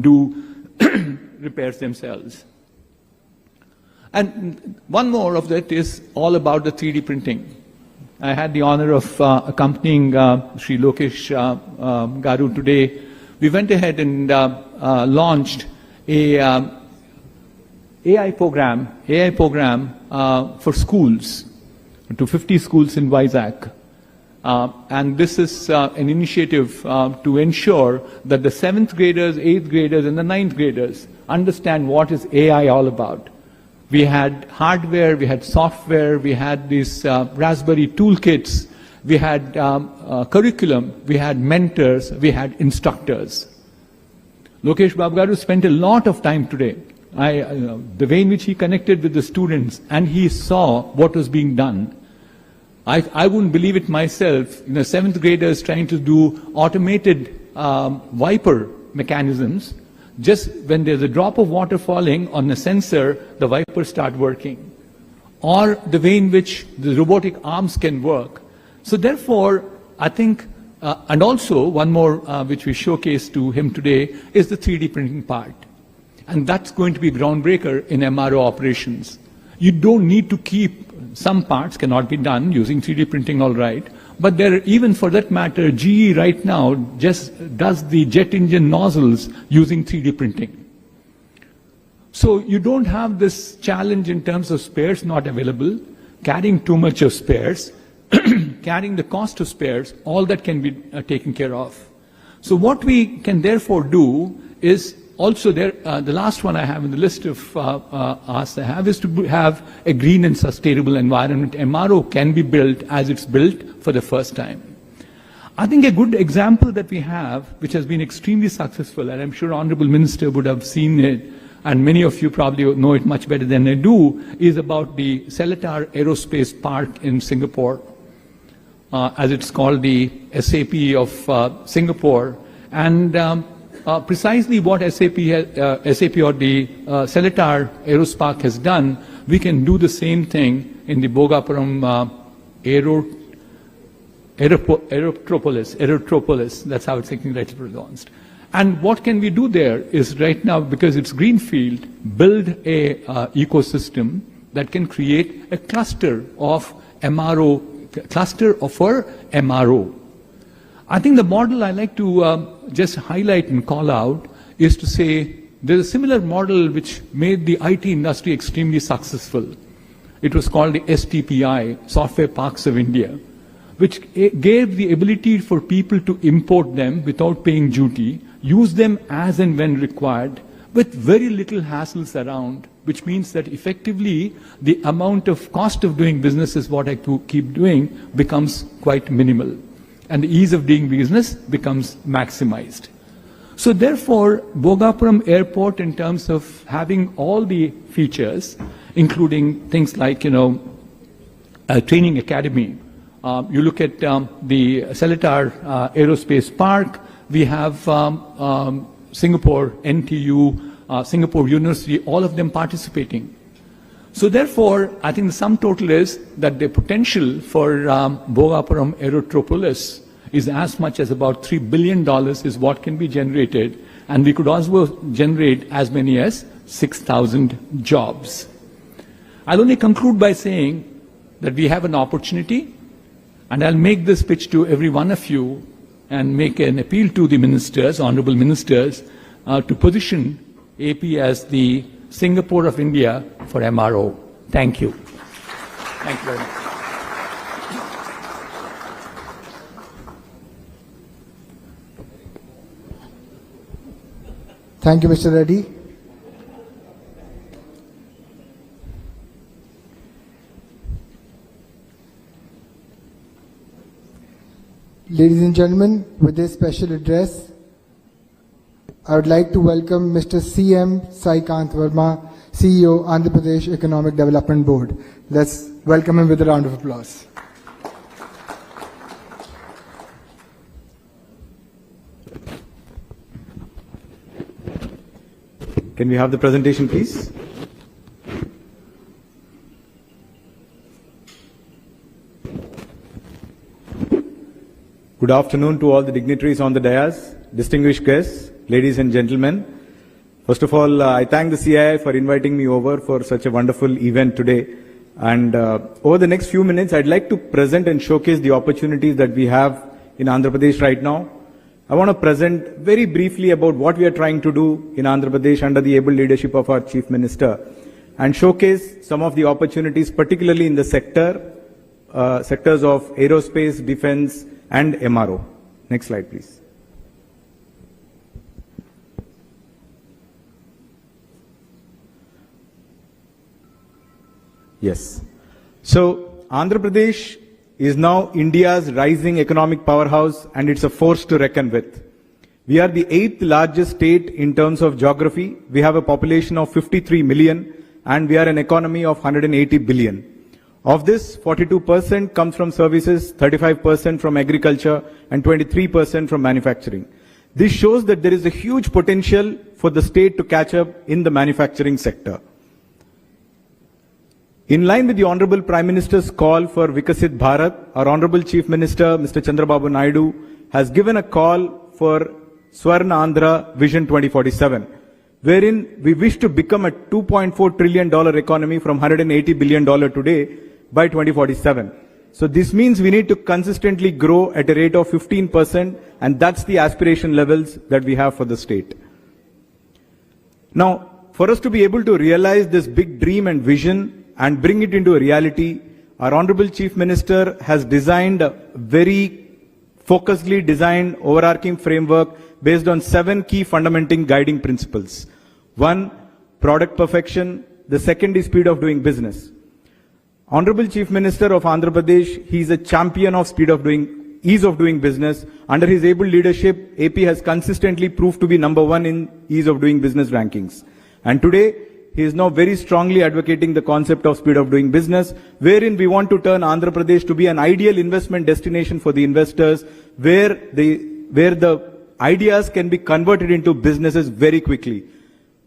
do repairs themselves. And one more of that is all about the 3D printing. I had the honor of accompanying Sri Lokesh Garu today. We went ahead and launched a AI program for schools, to 50 schools in Vizag. And this is an initiative to ensure that the 7th graders, 8th graders, and the 9th graders understand what is AI all about. We had hardware, we had software, we had these Raspberry toolkits, we had curriculum, we had mentors, we had instructors. Lokesh Babgaru spent a lot of time today. The way in which he connected with the students and he saw what was being done. I wouldn't believe it myself, 7th graders trying to do automated wiper mechanisms. Just when there's a drop of water falling on a sensor, the wipers start working. Or the way in which the robotic arms can work. So therefore, I think, and also one more which we showcased to him today is the 3D printing part. And that's going to be groundbreaker in MRO operations. You don't need to keep, some parts cannot be done using 3D printing, all right. But there, even for that matter, GE right now just does the jet engine nozzles using 3D printing. So you don't have this challenge in terms of spares not available, carrying too much of spares, carrying the cost of spares, all that can be taken care of. So what we can therefore do is also there, the last one I have in the list of asks I have is to have a green and sustainable environment. MRO can be built as it's built for the first time. I think a good example that we have, which has been extremely successful, and I'm sure Honorable Minister would have seen it, and many of you probably know it much better than I do, is about the Seletar Aerospace Park in Singapore, as it's called the SAP of Singapore. And precisely what SAP or the Seletar Aerospace has done, we can do the same thing in the Bogapuram Aerotropolis, that's how it's rightly pronounced. And what can we do there is right now, because it's greenfield, build a ecosystem that can create a cluster of MRO, for MRO. I think the model I like to just highlight and call out is to say there's a similar model which made the IT industry extremely successful. It was called the STPI, Software Parks of India, which gave the ability for people to import them without paying duty, use them as and when required, with very little hassles around, which means that effectively the amount of cost of doing business is what I keep doing becomes quite minimal. And the ease of doing business becomes maximized. So therefore, Bogapuram Airport, in terms of having all the features, including things like, a training academy. You look at the Seletar Aerospace Park, we have Singapore, NTU, Singapore University, all of them participating. So therefore, I think the sum total is that the potential for Bogapuram Aerotropolis is as much as about $3 billion is what can be generated, and we could also generate as many as 6,000 jobs. I'll only conclude by saying that we have an opportunity, and I'll make this pitch to every one of you and make an appeal to the ministers, honorable ministers, to position AP as the Singapore of India for MRO. Thank you. Thank you very much. Thank you, Mr. Reddy. Ladies and gentlemen, with this special address, I would like to welcome Mr. C.M. Saikant Verma, CEO, Andhra Pradesh Economic Development Board. Let's welcome him with a round of applause. Can we have the presentation, please? Good afternoon to all the dignitaries on the dais, distinguished guests, ladies and gentlemen. First of all, I thank the CII for inviting me over for such a wonderful event today. And over the next few minutes, I'd like to present and showcase the opportunities that we have in Andhra Pradesh right now. I want to present very briefly about what we are trying to do in Andhra Pradesh under the able leadership of our Chief Minister, and showcase some of the opportunities, particularly in the sectors of aerospace, defense, and MRO. Next slide, please. Yes. So, Andhra Pradesh is now India's rising economic powerhouse, and it's a force to reckon with. We are the 8th largest state in terms of geography. We have a population of 53 million, and we are an economy of 180 billion. Of this, 42% comes from services, 35% from agriculture, and 23% from manufacturing. This shows that there is a huge potential for the state to catch up in the manufacturing sector. In line with the Honorable Prime Minister's call for Vikasit Bharat, our Honorable Chief Minister, Mr. Chandrababu Naidu, has given a call for Swarna Andhra Vision 2047, wherein we wish to become a $2.4 trillion economy from $180 billion today by 2047. So this means we need to consistently grow at a rate of 15%, and that's the aspiration levels that we have for the state. Now, for us to be able to realize this big dream and vision and bring it into a reality, our Honorable Chief Minister has designed a very focusedly designed overarching framework based on 7 key fundamental guiding principles. 1, product perfection. The second is speed of doing business. Honorable Chief Minister of Andhra Pradesh, he is a champion of ease of doing business. Under his able leadership, AP has consistently proved to be number 1 in ease of doing business rankings. And today, he is now very strongly advocating the concept of speed of doing business, wherein we want to turn Andhra Pradesh to be an ideal investment destination for the investors, where the ideas can be converted into businesses very quickly.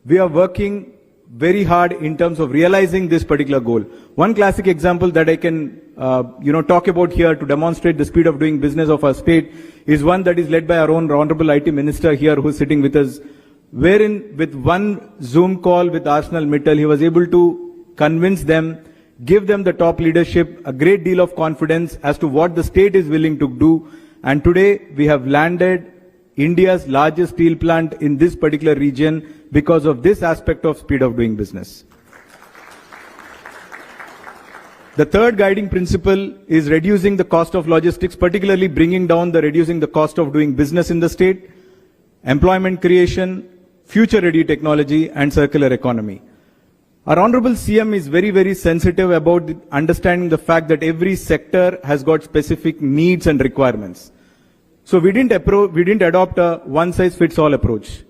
We are working very hard in terms of realizing this particular goal. One classic example that I can talk about here to demonstrate the speed of doing business of our state is one that is led by our own Honorable IT Minister here, who is sitting with us, wherein with one Zoom call with Arsenal Mittal, he was able to convince them, give them the top leadership, a great deal of confidence as to what the state is willing to do. And today we have landed India's largest steel plant in this particular region because of this aspect of speed of doing business. The third guiding principle is reducing the cost of logistics, particularly bringing down reducing the cost of doing business in the state, employment creation, future-ready technology, and circular economy. Our Honorable CM is very, very sensitive about understanding the fact that every sector has got specific needs and requirements. So we didn't adopt a one-size-fits-all approach.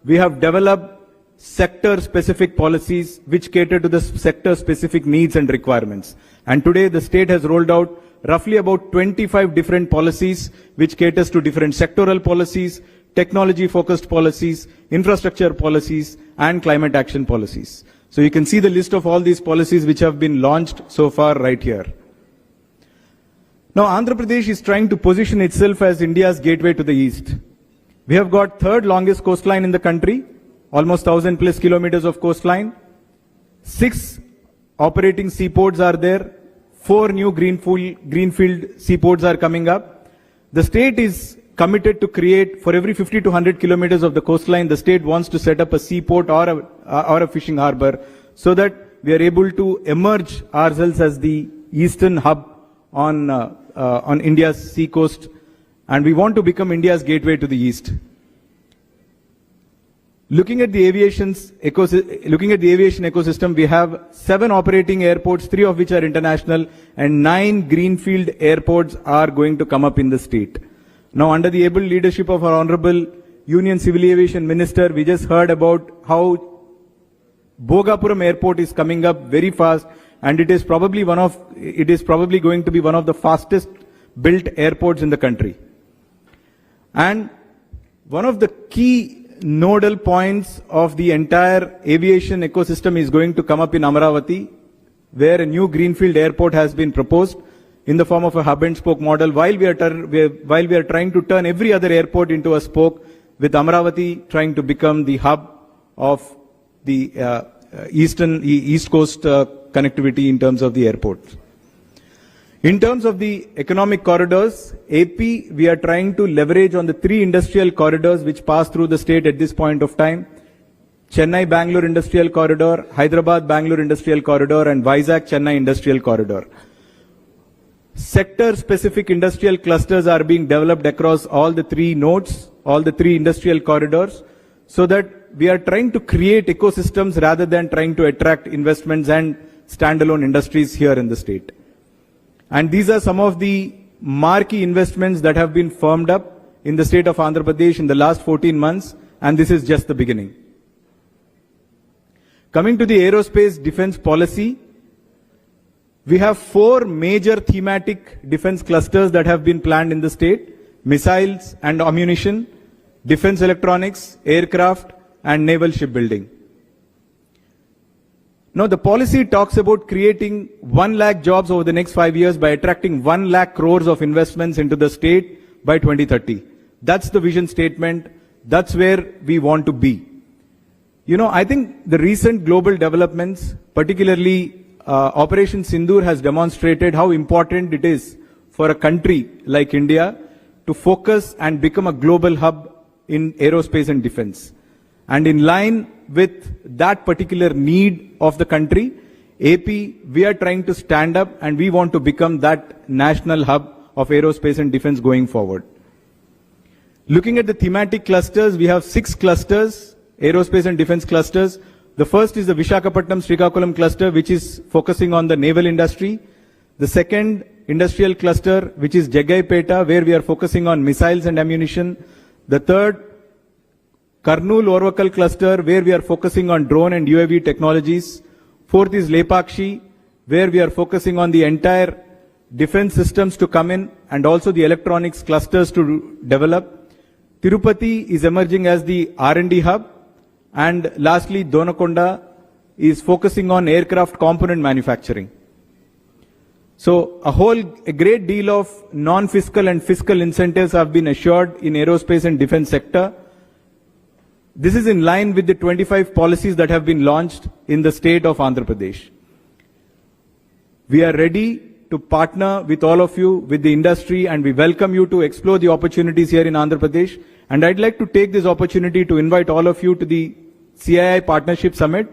We have developed sector-specific policies which cater to the sector-specific needs and requirements. And today the state has rolled out roughly about 25 different policies which caters to different sectoral policies, technology-focused policies, infrastructure policies, and climate action policies. So you can see the list of all these policies which have been launched so far right here. Now Andhra Pradesh is trying to position itself as India's gateway to the east. We have got third longest coastline in the country, almost 1,000 plus kilometers of coastline. 6 operating seaports are there. 4 new greenfield seaports are coming up. The state is committed to create, for every 50 to 100 kilometers of the coastline, the state wants to set up a seaport or a fishing harbor so that we are able to emerge ourselves as the eastern hub on India's sea coast, and we want to become India's gateway to the east. Looking at the aviation ecosystem, we have 7 operating airports, 3 of which are international, and 9 greenfield airports are going to come up in the state. Now, under the able leadership of our Honorable Union Civil Aviation Minister, we just heard about how Bogapuram Airport is coming up very fast, and it is probably going to be one of the fastest built airports in the country. And one of the key nodal points of the entire aviation ecosystem is going to come up in Amaravati, where a new greenfield airport has been proposed in the form of a hub and spoke model, while we are trying to turn every other airport into a spoke, with Amaravati trying to become the hub of the East Coast connectivity in terms of the airports. In terms of the economic corridors, AP, we are trying to leverage on the 3 industrial corridors which pass through the state at this point of time. Chennai-Bangalore Industrial Corridor, Hyderabad-Bangalore Industrial Corridor, and Vizag-Chennai Industrial Corridor. Sector-specific industrial clusters are being developed across all the 3 nodes, all the 3 industrial corridors, so that we are trying to create ecosystems rather than trying to attract investments and standalone industries here in the state. And these are some of the marquee investments that have been firmed up in the state of Andhra Pradesh in the last 14 months, and this is just the beginning. Coming to the aerospace defense policy, we have 4 major thematic defense clusters that have been planned in the state: missiles and ammunition, defense electronics, aircraft, and naval shipbuilding. Now, the policy talks about creating 1 lakh jobs over the next 5 years by attracting 1 lakh crores of investments into the state by 2030. That's the vision statement. That's where we want to be. You know, I think the recent global developments, particularly Operation Sindoor, has demonstrated how important it is for a country like India to focus and become a global hub in aerospace and defense. And in line with that particular need of the country, AP, we are trying to stand up and we want to become that national hub of aerospace and defense going forward. Looking at the thematic clusters, we have 6 clusters, aerospace and defense clusters. The first is the Visakhapatnam-Srikakulam cluster, which is focusing on the naval industry. The second industrial cluster, which is Jagaipeta, where we are focusing on missiles and ammunition. The third, Karnool-Orvakal cluster, where we are focusing on drone and UAV technologies. Fourth is Lepakshi, where we are focusing on the entire defense systems to come in and also the electronics clusters to develop. Tirupati is emerging as the R&D hub. And lastly, Donakonda is focusing on aircraft component manufacturing. So a great deal of non-fiscal and fiscal incentives have been assured in aerospace and defense sector. This is in line with the 25 policies that have been launched in the state of Andhra Pradesh. We are ready to partner with all of you, with the industry, and we welcome you to explore the opportunities here in Andhra Pradesh. And I'd like to take this opportunity to invite all of you to the CII Partnership Summit,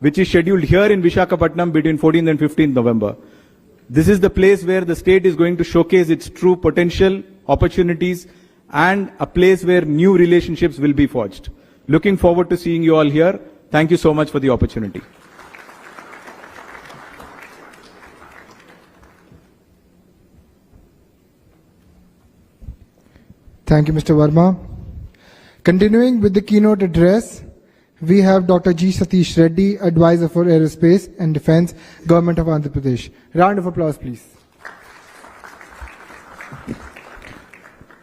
which is scheduled here in Visakhapatnam between 14th and 15th November. This is the place where the state is going to showcase its true potential, opportunities, and a place where new relationships will be forged. Looking forward to seeing you all here. Thank you so much for the opportunity. Thank you, Mr. Verma. Continuing with the keynote address, we have Dr. G. Satish Reddy, Advisor for Aerospace and Defense, Government of Andhra Pradesh. Round of applause, please.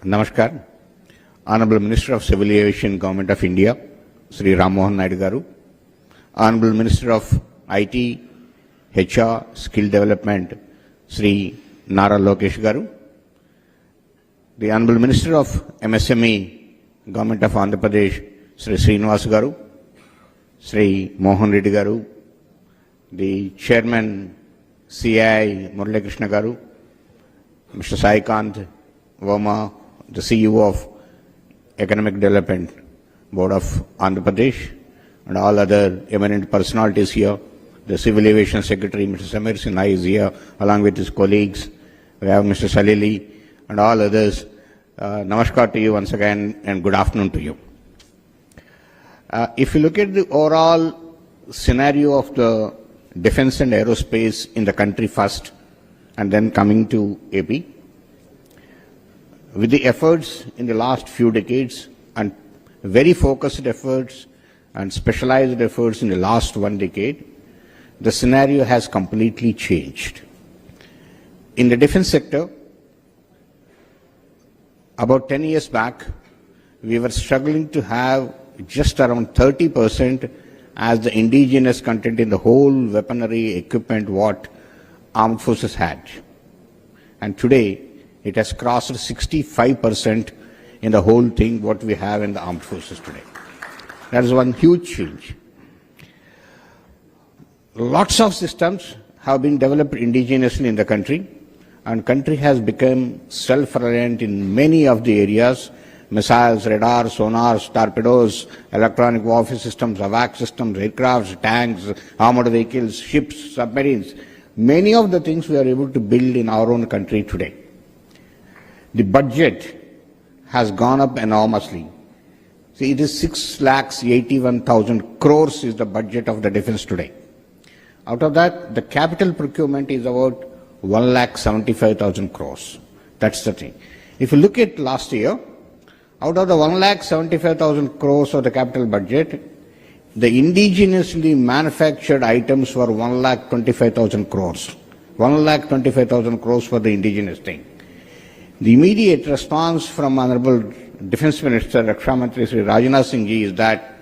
Namaskar. Honorable Minister of Civil Aviation, Government of India, Sri Ram Mohan Naidu Garu, Honorable Minister of IT, HR, Skill Development, Sri Nara Lokesh Garu, the Honorable Minister of MSME, Government of Andhra Pradesh, Sri Srinivas Garu, Sri Mohan Reddy Garu, the Chairman CI Murali Krishna Garu, Mr. Sai Kant Verma, the CEO of Economic Development Board of Andhra Pradesh, and all other eminent personalities here. The Civil Aviation Secretary, Mr. Samir Sinha, is here along with his colleagues. We have Mr. Salili and all others. Namaskar to you once again and good afternoon to you. If you look at the overall scenario of the defense and aerospace in the country first and then coming to AP, with the efforts in the last few decades and very focused efforts and specialized efforts in the last one decade, the scenario has completely changed. In the defense sector, about 10 years back, we were struggling to have just around 30% as the indigenous content in the whole weaponry equipment what armed forces had. And today, it has crossed 65% in the whole thing what we have in the armed forces today. That is one huge change. Lots of systems have been developed indigenously in the country, and country has become self-reliant in many of the areas: missiles, radars, sonars, torpedoes, electronic warfare systems, AWACS systems, aircrafts, tanks, armored vehicles, ships, submarines. Many of the things we are able to build in our own country today. The budget has gone up enormously. See, it is 6,81,000 crores is the budget of the defense today. Out of that, the capital procurement is about 1,75,000 crores. That's the thing. If you look at last year, out of the 1,75,000 crores of the capital budget, the indigenously manufactured items were 1,25,000 crores. 1,25,000 crores for the indigenous thing. The immediate response from Honorable Defense Minister Raksha Mantri Sri Rajnath Singh ji is that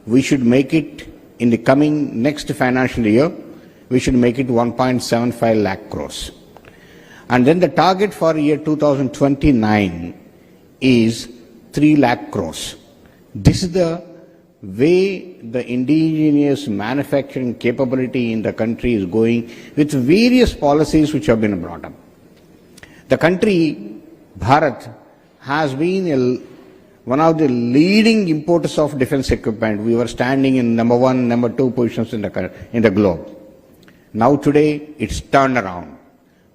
we should make it in the coming next financial year, we should make it 1.75 lakh crores. And then the target for year 2029 is 3 lakh crores. This is the way the indigenous manufacturing capability in the country is going with various policies which have been brought up. The country, Bharat, has been one of the leading importers of defense equipment. We were standing in number 1, number 2 positions in the globe. Now today, it's turned around.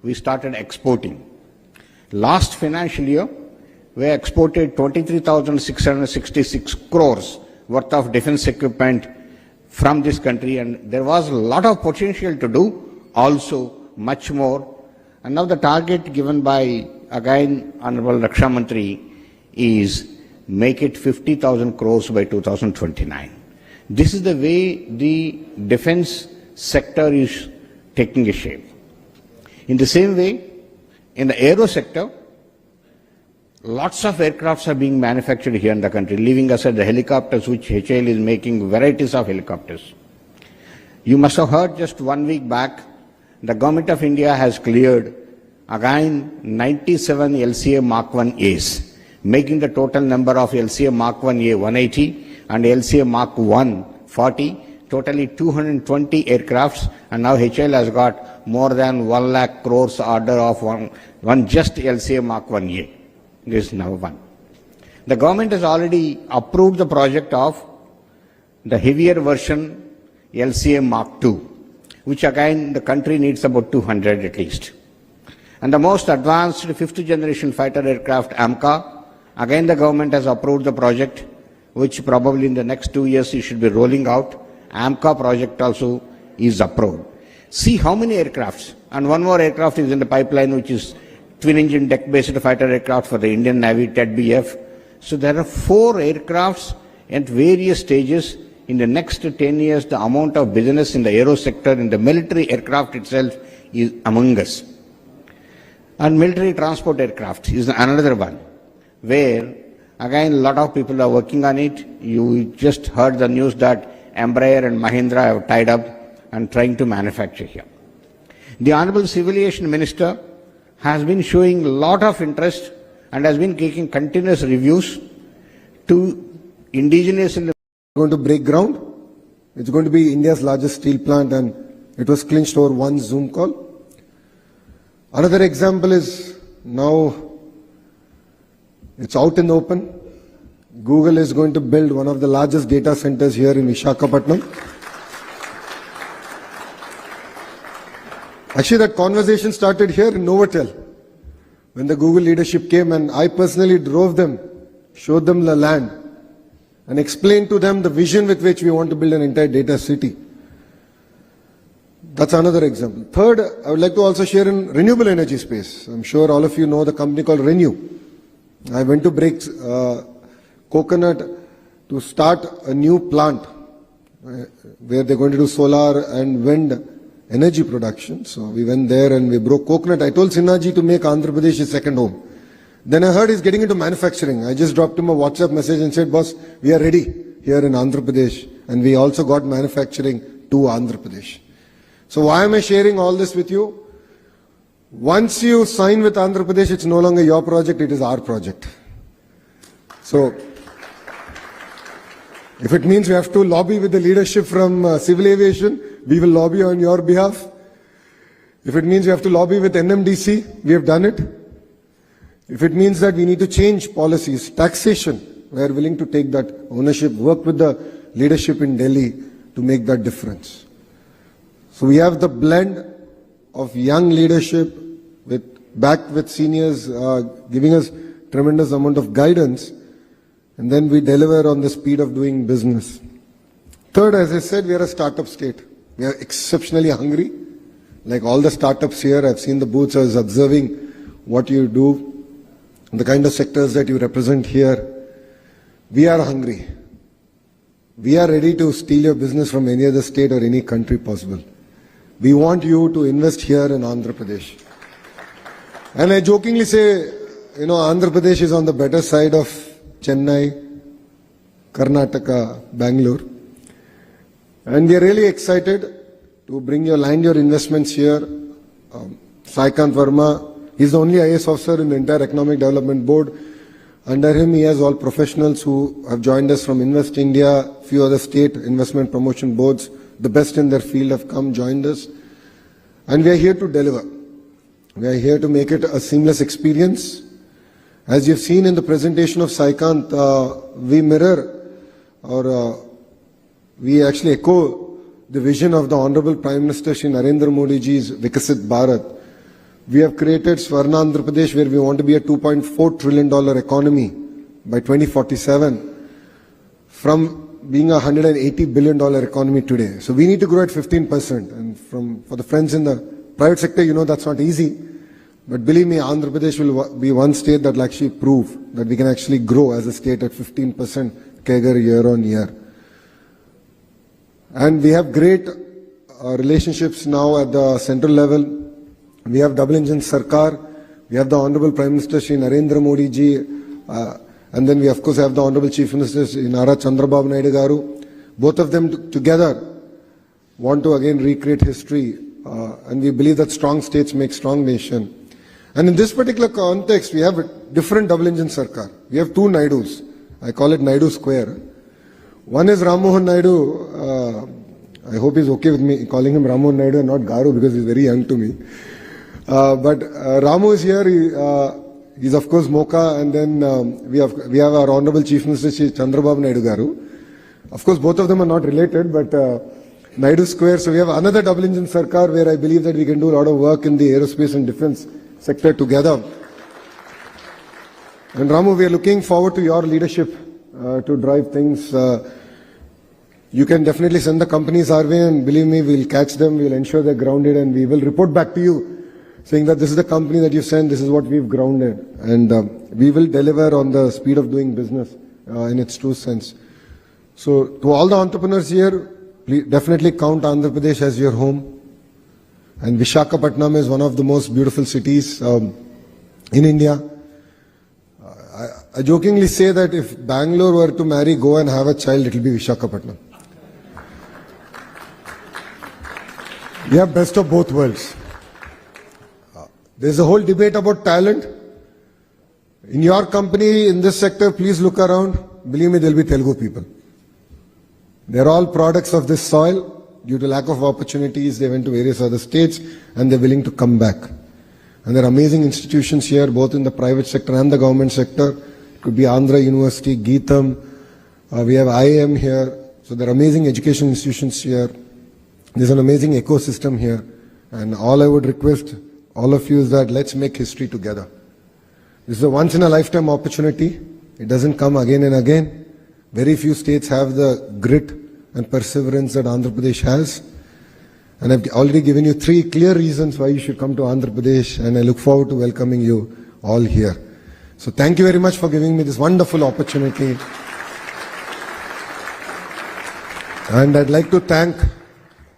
We started exporting. Last financial year, we exported 23,666 crores worth of defense equipment from this country, and there was a lot of potential to do, also much more. And now the target given by, again, Honorable Raksha Mantri is make it 50,000 crores by 2029. This is the way the defense sector is taking a shape. In the same way, in the aero sector, lots of aircrafts are being manufactured here in the country, leaving aside the helicopters, which HAL is making varieties of helicopters. You must have heard just 1 week back, the Government of India has cleared again 97 LCA Mark 1As, making the total number of LCA Mark 1A 180 and LCA Mark 1 40, totally 220 aircrafts, and now HAL has got more than 1 lakh crores order of one just LCA Mark 1A. This is number one. The government has already approved the project of the heavier version LCA Mark 2, which again the country needs about 200 at least. And the most advanced 5th generation fighter aircraft AMCA, again the government has approved the project, which probably in the next 2 years it should be rolling out. AMCA project also is approved. See how many aircrafts, and one more aircraft is in the pipeline, which is twin-engine deck-based fighter aircraft for the Indian Navy, TED-BF. So there are 4 aircrafts at various stages. In the next 10 years, the amount of business in the aero sector, in the military aircraft itself, is among us. And military transport aircraft is another one, where again a lot of people are working on it. You just heard the news that Embraer and Mahindra have tied up and trying to manufacture here. The Honorable Civil Aviation Minister has been showing a lot of interest and has been taking continuous reviews to indigenously going to break ground. It's going to be India's largest steel plant, and it was clinched over one Zoom call. Another example is now it's out in the open. Google is going to build one of the largest data centers here in Visakhapatnam. Actually, that conversation started here in Novotel when the Google leadership came, and I personally drove them, showed them the land, and explained to them the vision with which we want to build an entire data city. That's another example. Third, I would like to also share in renewable energy space. I'm sure all of you know the company called Renew. I went to break coconut to start a new plant where they're going to do solar and wind energy production. So we went there and we broke coconut. I told Sinhaji to make Andhra Pradesh his second home. Then I heard he's getting into manufacturing. I just dropped him a WhatsApp message and said, boss, we are ready here in Andhra Pradesh. And we also got manufacturing to Andhra Pradesh. So why am I sharing all this with you? Once you sign with Andhra Pradesh, it's no longer your project, it is our project. So if it means we have to lobby with the leadership from civil aviation, we will lobby on your behalf. If it means we have to lobby with NMDC, we have done it. If it means that we need to change policies, taxation, we are willing to take that ownership, work with the leadership in Delhi to make that difference. So we have the blend of young leadership backed with seniors giving us tremendous amount of guidance, and then we deliver on the speed of doing business. Third, as I said, we are a startup state. We are exceptionally hungry. Like all the startups here, I've seen the booths, I was observing what you do, the kind of sectors that you represent here. We are hungry. We are ready to steal your business from any other state or any country possible. We want you to invest here in Andhra Pradesh. And I jokingly say, Andhra Pradesh is on the better side of Chennai, Karnataka, Bangalore. And we are really excited to bring your investments here. Saikant Verma, he's the only IAS officer in the entire Economic Development Board. Under him, he has all professionals who have joined us from Invest India, few other state investment promotion boards. The best in their field have come, joined us. And we are here to deliver. We are here to make it a seamless experience. As you've seen in the presentation of Saikant, we mirror or we actually echo the vision of the Honorable Prime Minister Shri Narendra Modi ji's Vikasit Bharat. We have created Swarna Andhra Pradesh, where we want to be a $2.4 trillion economy by 2047 from being a $180 billion economy today. So we need to grow at 15%. And for the friends in the private sector, that's not easy. But believe me, Andhra Pradesh will be one state that will actually prove that we can actually grow as a state at 15% CAGR year on year. And we have great relationships now at the central level. We have double engine Sarkar. We have the Honorable Prime Minister Shri Narendra Modi ji. And then we of course have the Honorable Chief Minister Nara Chandrababu Naidu Garu. Both of them together want to again recreate history. And we believe that strong states make strong nation. And in this particular context, we have a different double engine Sarkar. We have two Naidus. I call it Naidu Square. One is Ram Mohan Naidu. I hope he's okay with me calling him Ram Mohan Naidu and not Garu because he's very young to me. But Ramu is here. He's of course Mocha, and then we have our Honorable Chief Minister Shri Chandrababu Naidu Garu. Of course, both of them are not related, but Naidu Square. So we have another double engine Sarkar where I believe that we can do a lot of work in the aerospace and defense sector together. And Ramu, we are looking forward to your leadership to drive things. You can definitely send the companies our way, and believe me, we'll catch them, we'll ensure they're grounded, and we will report back to you saying that this is the company that you sent, this is what we've grounded. And we will deliver on the speed of doing business in its true sense. So to all the entrepreneurs here, please definitely count Andhra Pradesh as your home. And Visakhapatnam is one of the most beautiful cities in India. I jokingly say that if Bangalore were to marry, go and have a child, it will be Visakhapatnam. We have best of both worlds. There's a whole debate about talent. In your company, in this sector, please look around. Believe me, there'll be Telugu people. They're all products of this soil. Due to lack of opportunities, they went to various other states and they're willing to come back. And there are amazing institutions here, both in the private sector and the government sector. It could be Andhra University, Geetham. We have IIM here. So there are amazing education institutions here. There's an amazing ecosystem here. And all I would request all of you is that let's make history together. This is a once in a lifetime opportunity. It doesn't come again and again. Very few states have the grit and perseverance that Andhra Pradesh has. And I've already given you 3 clear reasons why you should come to Andhra Pradesh, and I look forward to welcoming you all here. So thank you very much for giving me this wonderful opportunity. And I'd like to thank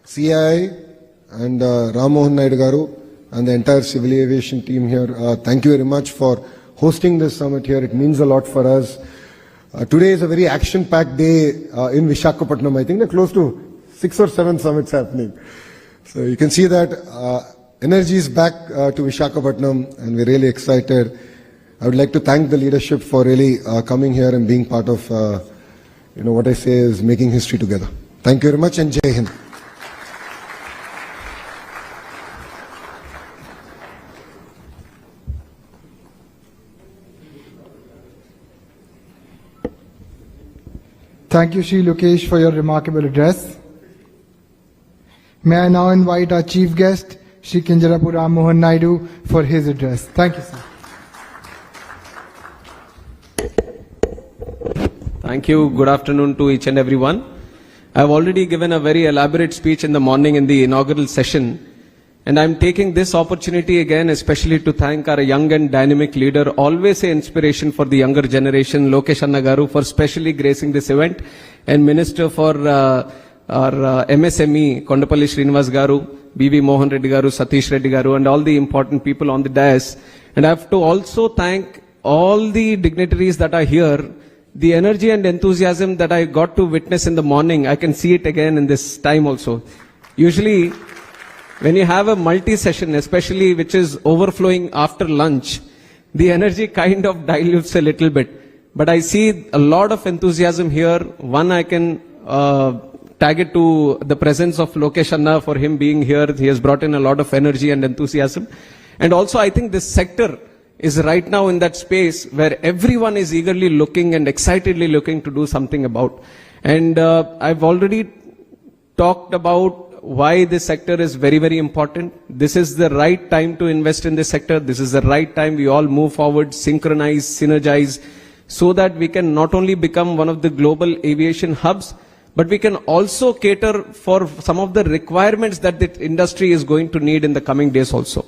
CII and Ram Mohan Naidu Garu and the entire civil aviation team here. Thank you very much for hosting this summit here. It means a lot for us. Today is a very action-packed day in Visakhapatnam. I think there are close to 6 or 7 summits happening. So you can see that energy is back to Visakhapatnam, and we're really excited. I would like to thank the leadership for really coming here and being part of, what I say is making history together. Thank you very much, and Jai Hind. Thank you, Shri Lokesh, for your remarkable address. May I now invite our chief guest, Shri Kinjarapu Mohan Naidu, for his address. Thank you, sir. Thank you. Good afternoon to each and everyone. I have already given a very elaborate speech in the morning in the inaugural session. And I'm taking this opportunity again, especially to thank our young and dynamic leader, always an inspiration for the younger generation, Lokesh Anna Garu, for specially gracing this event, and Minister for our MSME, Kondapalli Srinivas Garu, BV Mohan Reddy Garu, Satish Reddy Garu, and all the important people on the dais. And I have to also thank all the dignitaries that are here. The energy and enthusiasm that I got to witness in the morning, I can see it again in this time also. Usually, when you have a multi-session, especially which is overflowing after lunch, the energy kind of dilutes a little bit. But I see a lot of enthusiasm here. One, I can tag it to the presence of Lokesh Anna for him being here. He has brought in a lot of energy and enthusiasm. And also, I think this sector is right now in that space where everyone is eagerly looking and excitedly looking to do something about. And I've already talked about why this sector is very, very important. This is the right time to invest in this sector. This is the right time we all move forward, synchronize, synergize, so that we can not only become one of the global aviation hubs, but we can also cater for some of the requirements that the industry is going to need in the coming days also.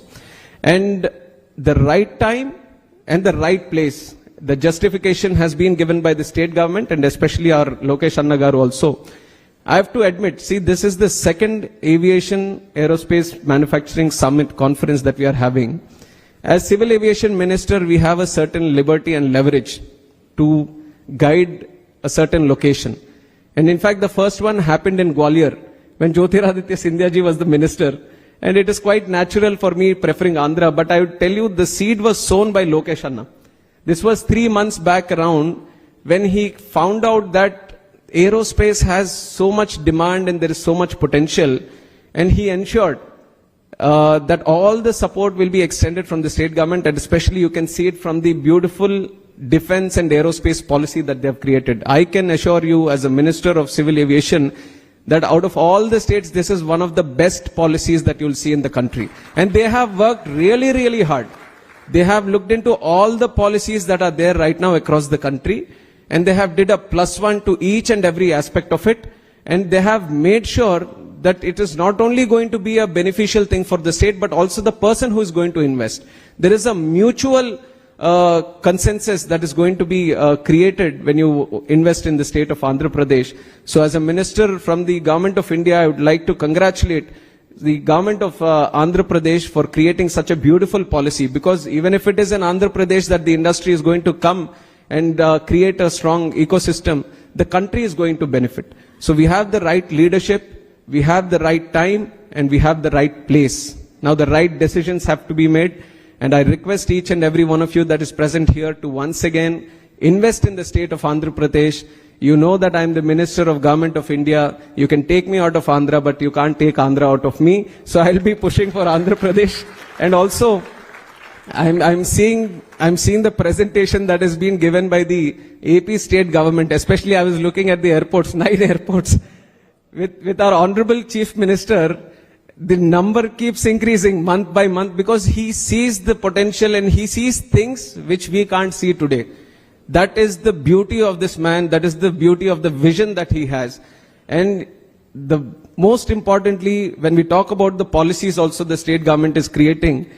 And the right time and the right place, the justification has been given by the state government and especially our Lokesh Anna Garu also. I have to admit, see, this is the second aviation aerospace manufacturing summit conference that we are having. As civil aviation minister, we have a certain liberty and leverage to guide a certain location. And in fact, the first one happened in Gwalior when Jyotiraditya Scindia ji was the minister. And it is quite natural for me preferring Andhra, but I would tell you the seed was sown by Lokesh Anna. This was 3 months back around when he found out that aerospace has so much demand and there is so much potential, and he ensured that all the support will be extended from the state government, and especially you can see it from the beautiful defense and aerospace policy that they have created. I can assure you as a Minister of Civil Aviation that out of all the states, this is one of the best policies that you'll see in the country. And they have worked really, really hard. They have looked into all the policies that are there right now across the country, and they have did a +1 to each and every aspect of it. And they have made sure that it is not only going to be a beneficial thing for the state, but also the person who is going to invest. There is a mutual consensus that is going to be created when you invest in the state of Andhra Pradesh. So as a minister from the government of India, I would like to congratulate the government of Andhra Pradesh for creating such a beautiful policy, because even if it is in Andhra Pradesh that the industry is going to come and create a strong ecosystem, the country is going to benefit. So we have the right leadership, we have the right time, and we have the right place. Now the right decisions have to be made, and I request each and every one of you that is present here to once again invest in the state of Andhra Pradesh. You know that I am the Minister of Government of India. You can take me out of Andhra, but you can't take Andhra out of me. So I'll be pushing for Andhra Pradesh. And also, I'm seeing the presentation that has been given by the AP state government. Especially, I was looking at the airports, 9 airports. With our Honorable Chief Minister, the number keeps increasing month by month because he sees the potential and he sees things which we can't see today. That is the beauty of this man. That is the beauty of the vision that he has. And the most importantly, when we talk about the policies also the state government is creating,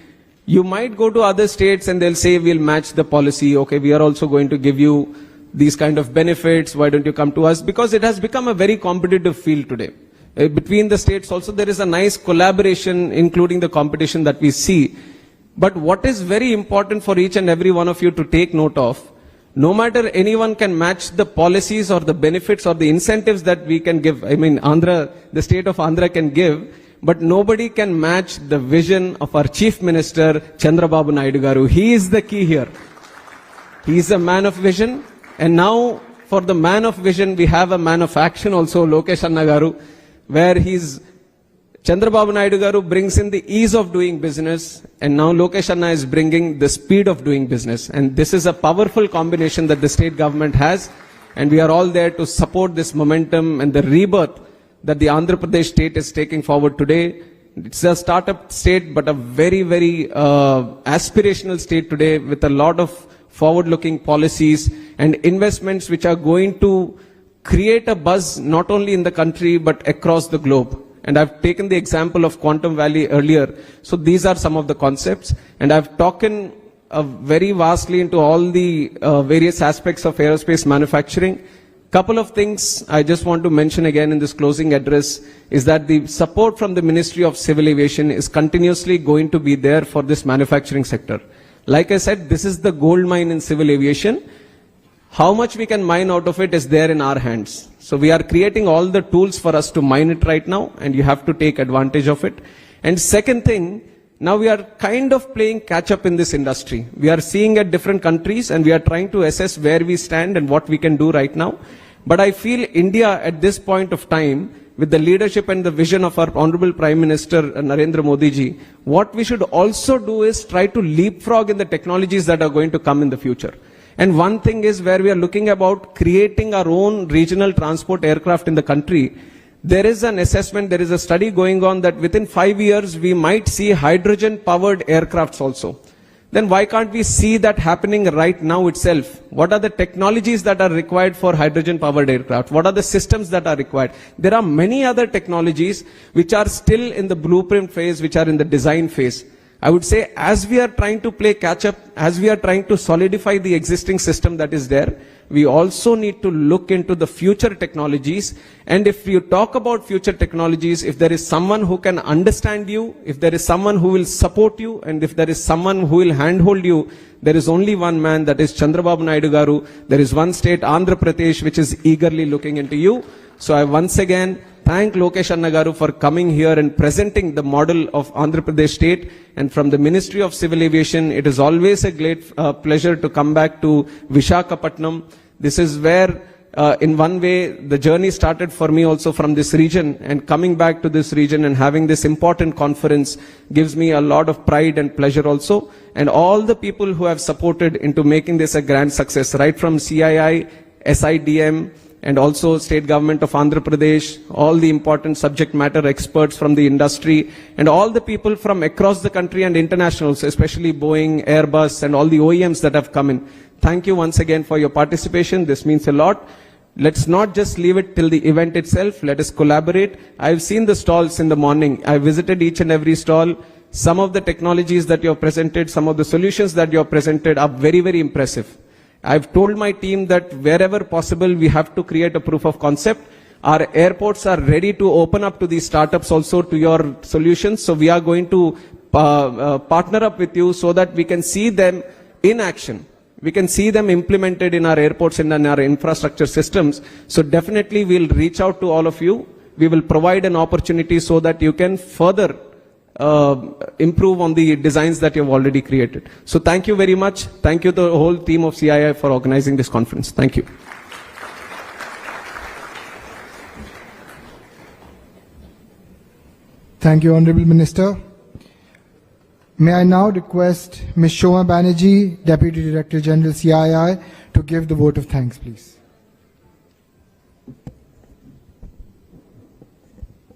you might go to other states and they'll say, we'll match the policy. Okay, we are also going to give you these kind of benefits. Why don't you come to us? Because it has become a very competitive field today. Between the states also there is a nice collaboration, including the competition that we see. But what is very important for each and every one of you to take note of, no matter anyone can match the policies or the benefits or the incentives that we can give. I mean, Andhra, the state of Andhra can give, but nobody can match the vision of our Chief Minister, Chandrababu Naidu Garu. He is the key here. He is a man of vision. And now, for the man of vision, we have a man of action also, Lokesh Anna Garu, where Chandrababu Naidu Garu brings in the ease of doing business, and now Lokesh Anna is bringing the speed of doing business. And this is a powerful combination that the state government has, and we are all there to support this momentum and the rebirth that the Andhra Pradesh state is taking forward today. It's a startup state, but a very, very aspirational state today with a lot of forward-looking policies and investments which are going to create a buzz not only in the country but across the globe. And I've taken the example of Quantum Valley earlier. So these are some of the concepts. And I've talked very vastly into all the various aspects of aerospace manufacturing. Couple of things I just want to mention again in this closing address is that the support from the Ministry of Civil Aviation is continuously going to be there for this manufacturing sector. Like I said, this is the gold mine in civil aviation. How much we can mine out of it is there in our hands. So we are creating all the tools for us to mine it right now, and you have to take advantage of it. And second thing, now we are kind of playing catch up in this industry. We are seeing at different countries and we are trying to assess where we stand and what we can do right now. But I feel India at this point of time, with the leadership and the vision of our Honorable Prime Minister Narendra Modi ji, what we should also do is try to leapfrog in the technologies that are going to come in the future. And one thing is where we are looking about creating our own regional transport aircraft in the country. There is an assessment, there is a study going on that within 5 years we might see hydrogen powered aircrafts also. Then why can't we see that happening right now itself? What are the technologies that are required for hydrogen powered aircraft? What are the systems that are required? There are many other technologies which are still in the blueprint phase, which are in the design phase. I would say as we are trying to play catch up, as we are trying to solidify the existing system that is there, we also need to look into the future technologies. And if you talk about future technologies, if there is someone who can understand you, if there is someone who will support you, and if there is someone who will handhold you, there is only one man, that is Chandrababu Naidu Garu. There is one state, Andhra Pradesh, which is eagerly looking into you. So I once again thank Lokesh Anna Garu for coming here and presenting the model of Andhra Pradesh state. And from the Ministry of Civil Aviation, it is always a great pleasure to come back to Visakhapatnam. This is where, in one way, the journey started for me also from this region, and coming back to this region and having this important conference gives me a lot of pride and pleasure also. And all the people who have supported into making this a grand success, right from CII, SIDM, and also state government of Andhra Pradesh, all the important subject matter experts from the industry, and all the people from across the country and internationals, especially Boeing, Airbus, and all the OEMs that have come in. Thank you once again for your participation. This means a lot. Let's not just leave it till the event itself. Let us collaborate. I've seen the stalls in the morning. I visited each and every stall. Some of the technologies that you have presented, some of the solutions that you have presented are very, very impressive. I've told my team that wherever possible, we have to create a proof of concept. Our airports are ready to open up to these startups also to your solutions. So we are going to partner up with you so that we can see them in action. We can see them implemented in our airports and in our infrastructure systems. So definitely we'll reach out to all of you. we will provide an opportunity so that you can further improve on the designs that you've already created. So thank you very much. Thank you to the whole team of CII for organizing this conference. Thank you. Thank you, Honorable Minister. May I now request Ms. Shoma Banerjee, Deputy Director General CII, to give the vote of thanks, please.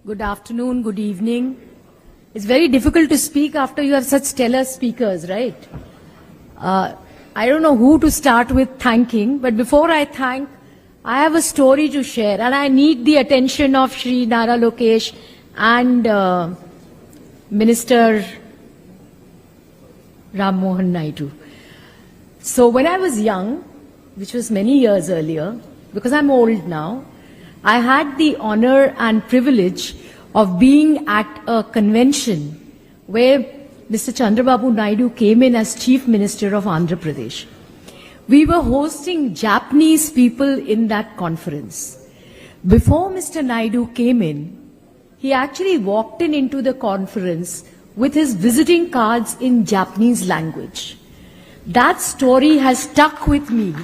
Good afternoon, good evening. It's very difficult to speak after you have such stellar speakers, right? I don't know who to start with thanking, but before I thank, I have a story to share, and I need the attention of Shri Nara Lokesh and Minister Ram Mohan Naidu. So when I was young, which was many years earlier, because I'm old now, I had the honor and privilege of being at a convention where Mr. Chandrababu Naidu came in as Chief Minister of Andhra Pradesh. We were hosting Japanese people in that conference. Before Mr. Naidu came in, he actually walked into the conference with his visiting cards in Japanese language. That story has stuck with me.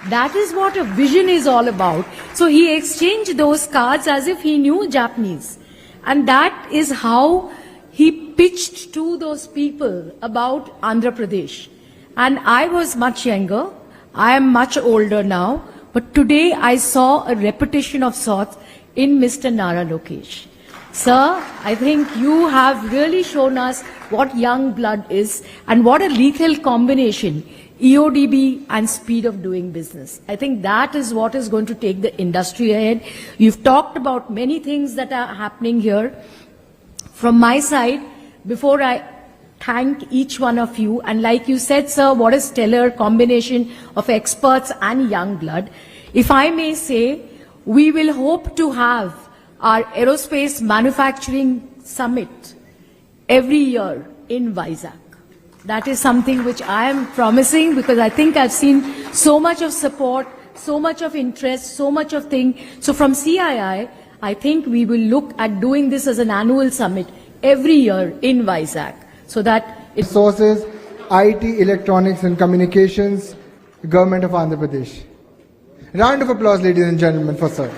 That is what a vision is all about. So he exchanged those cards as if he knew Japanese. And that is how he pitched to those people about Andhra Pradesh. And I was much younger. I am much older now. But today I saw a repetition of sorts in Mr. Nara Lokesh. Sir, I think you have really shown us what young blood is and what a lethal combination, EODB and speed of doing business. I think that is what is going to take the industry ahead. You've talked about many things that are happening here. From my side, before I thank each one of you, and like you said, sir, what a stellar combination of experts and young blood. If I may say, we will hope to have our Aerospace Manufacturing Summit every year in Vizag. That is something which I am promising, because I think I've seen so much of support, so much of interest, so much of thing. So from CII, I think we will look at doing this as an annual summit every year in Vizag, so that it's Sources, IT, Electronics and Communications, Government of Andhra Pradesh. Round of applause, ladies and gentlemen, for sir.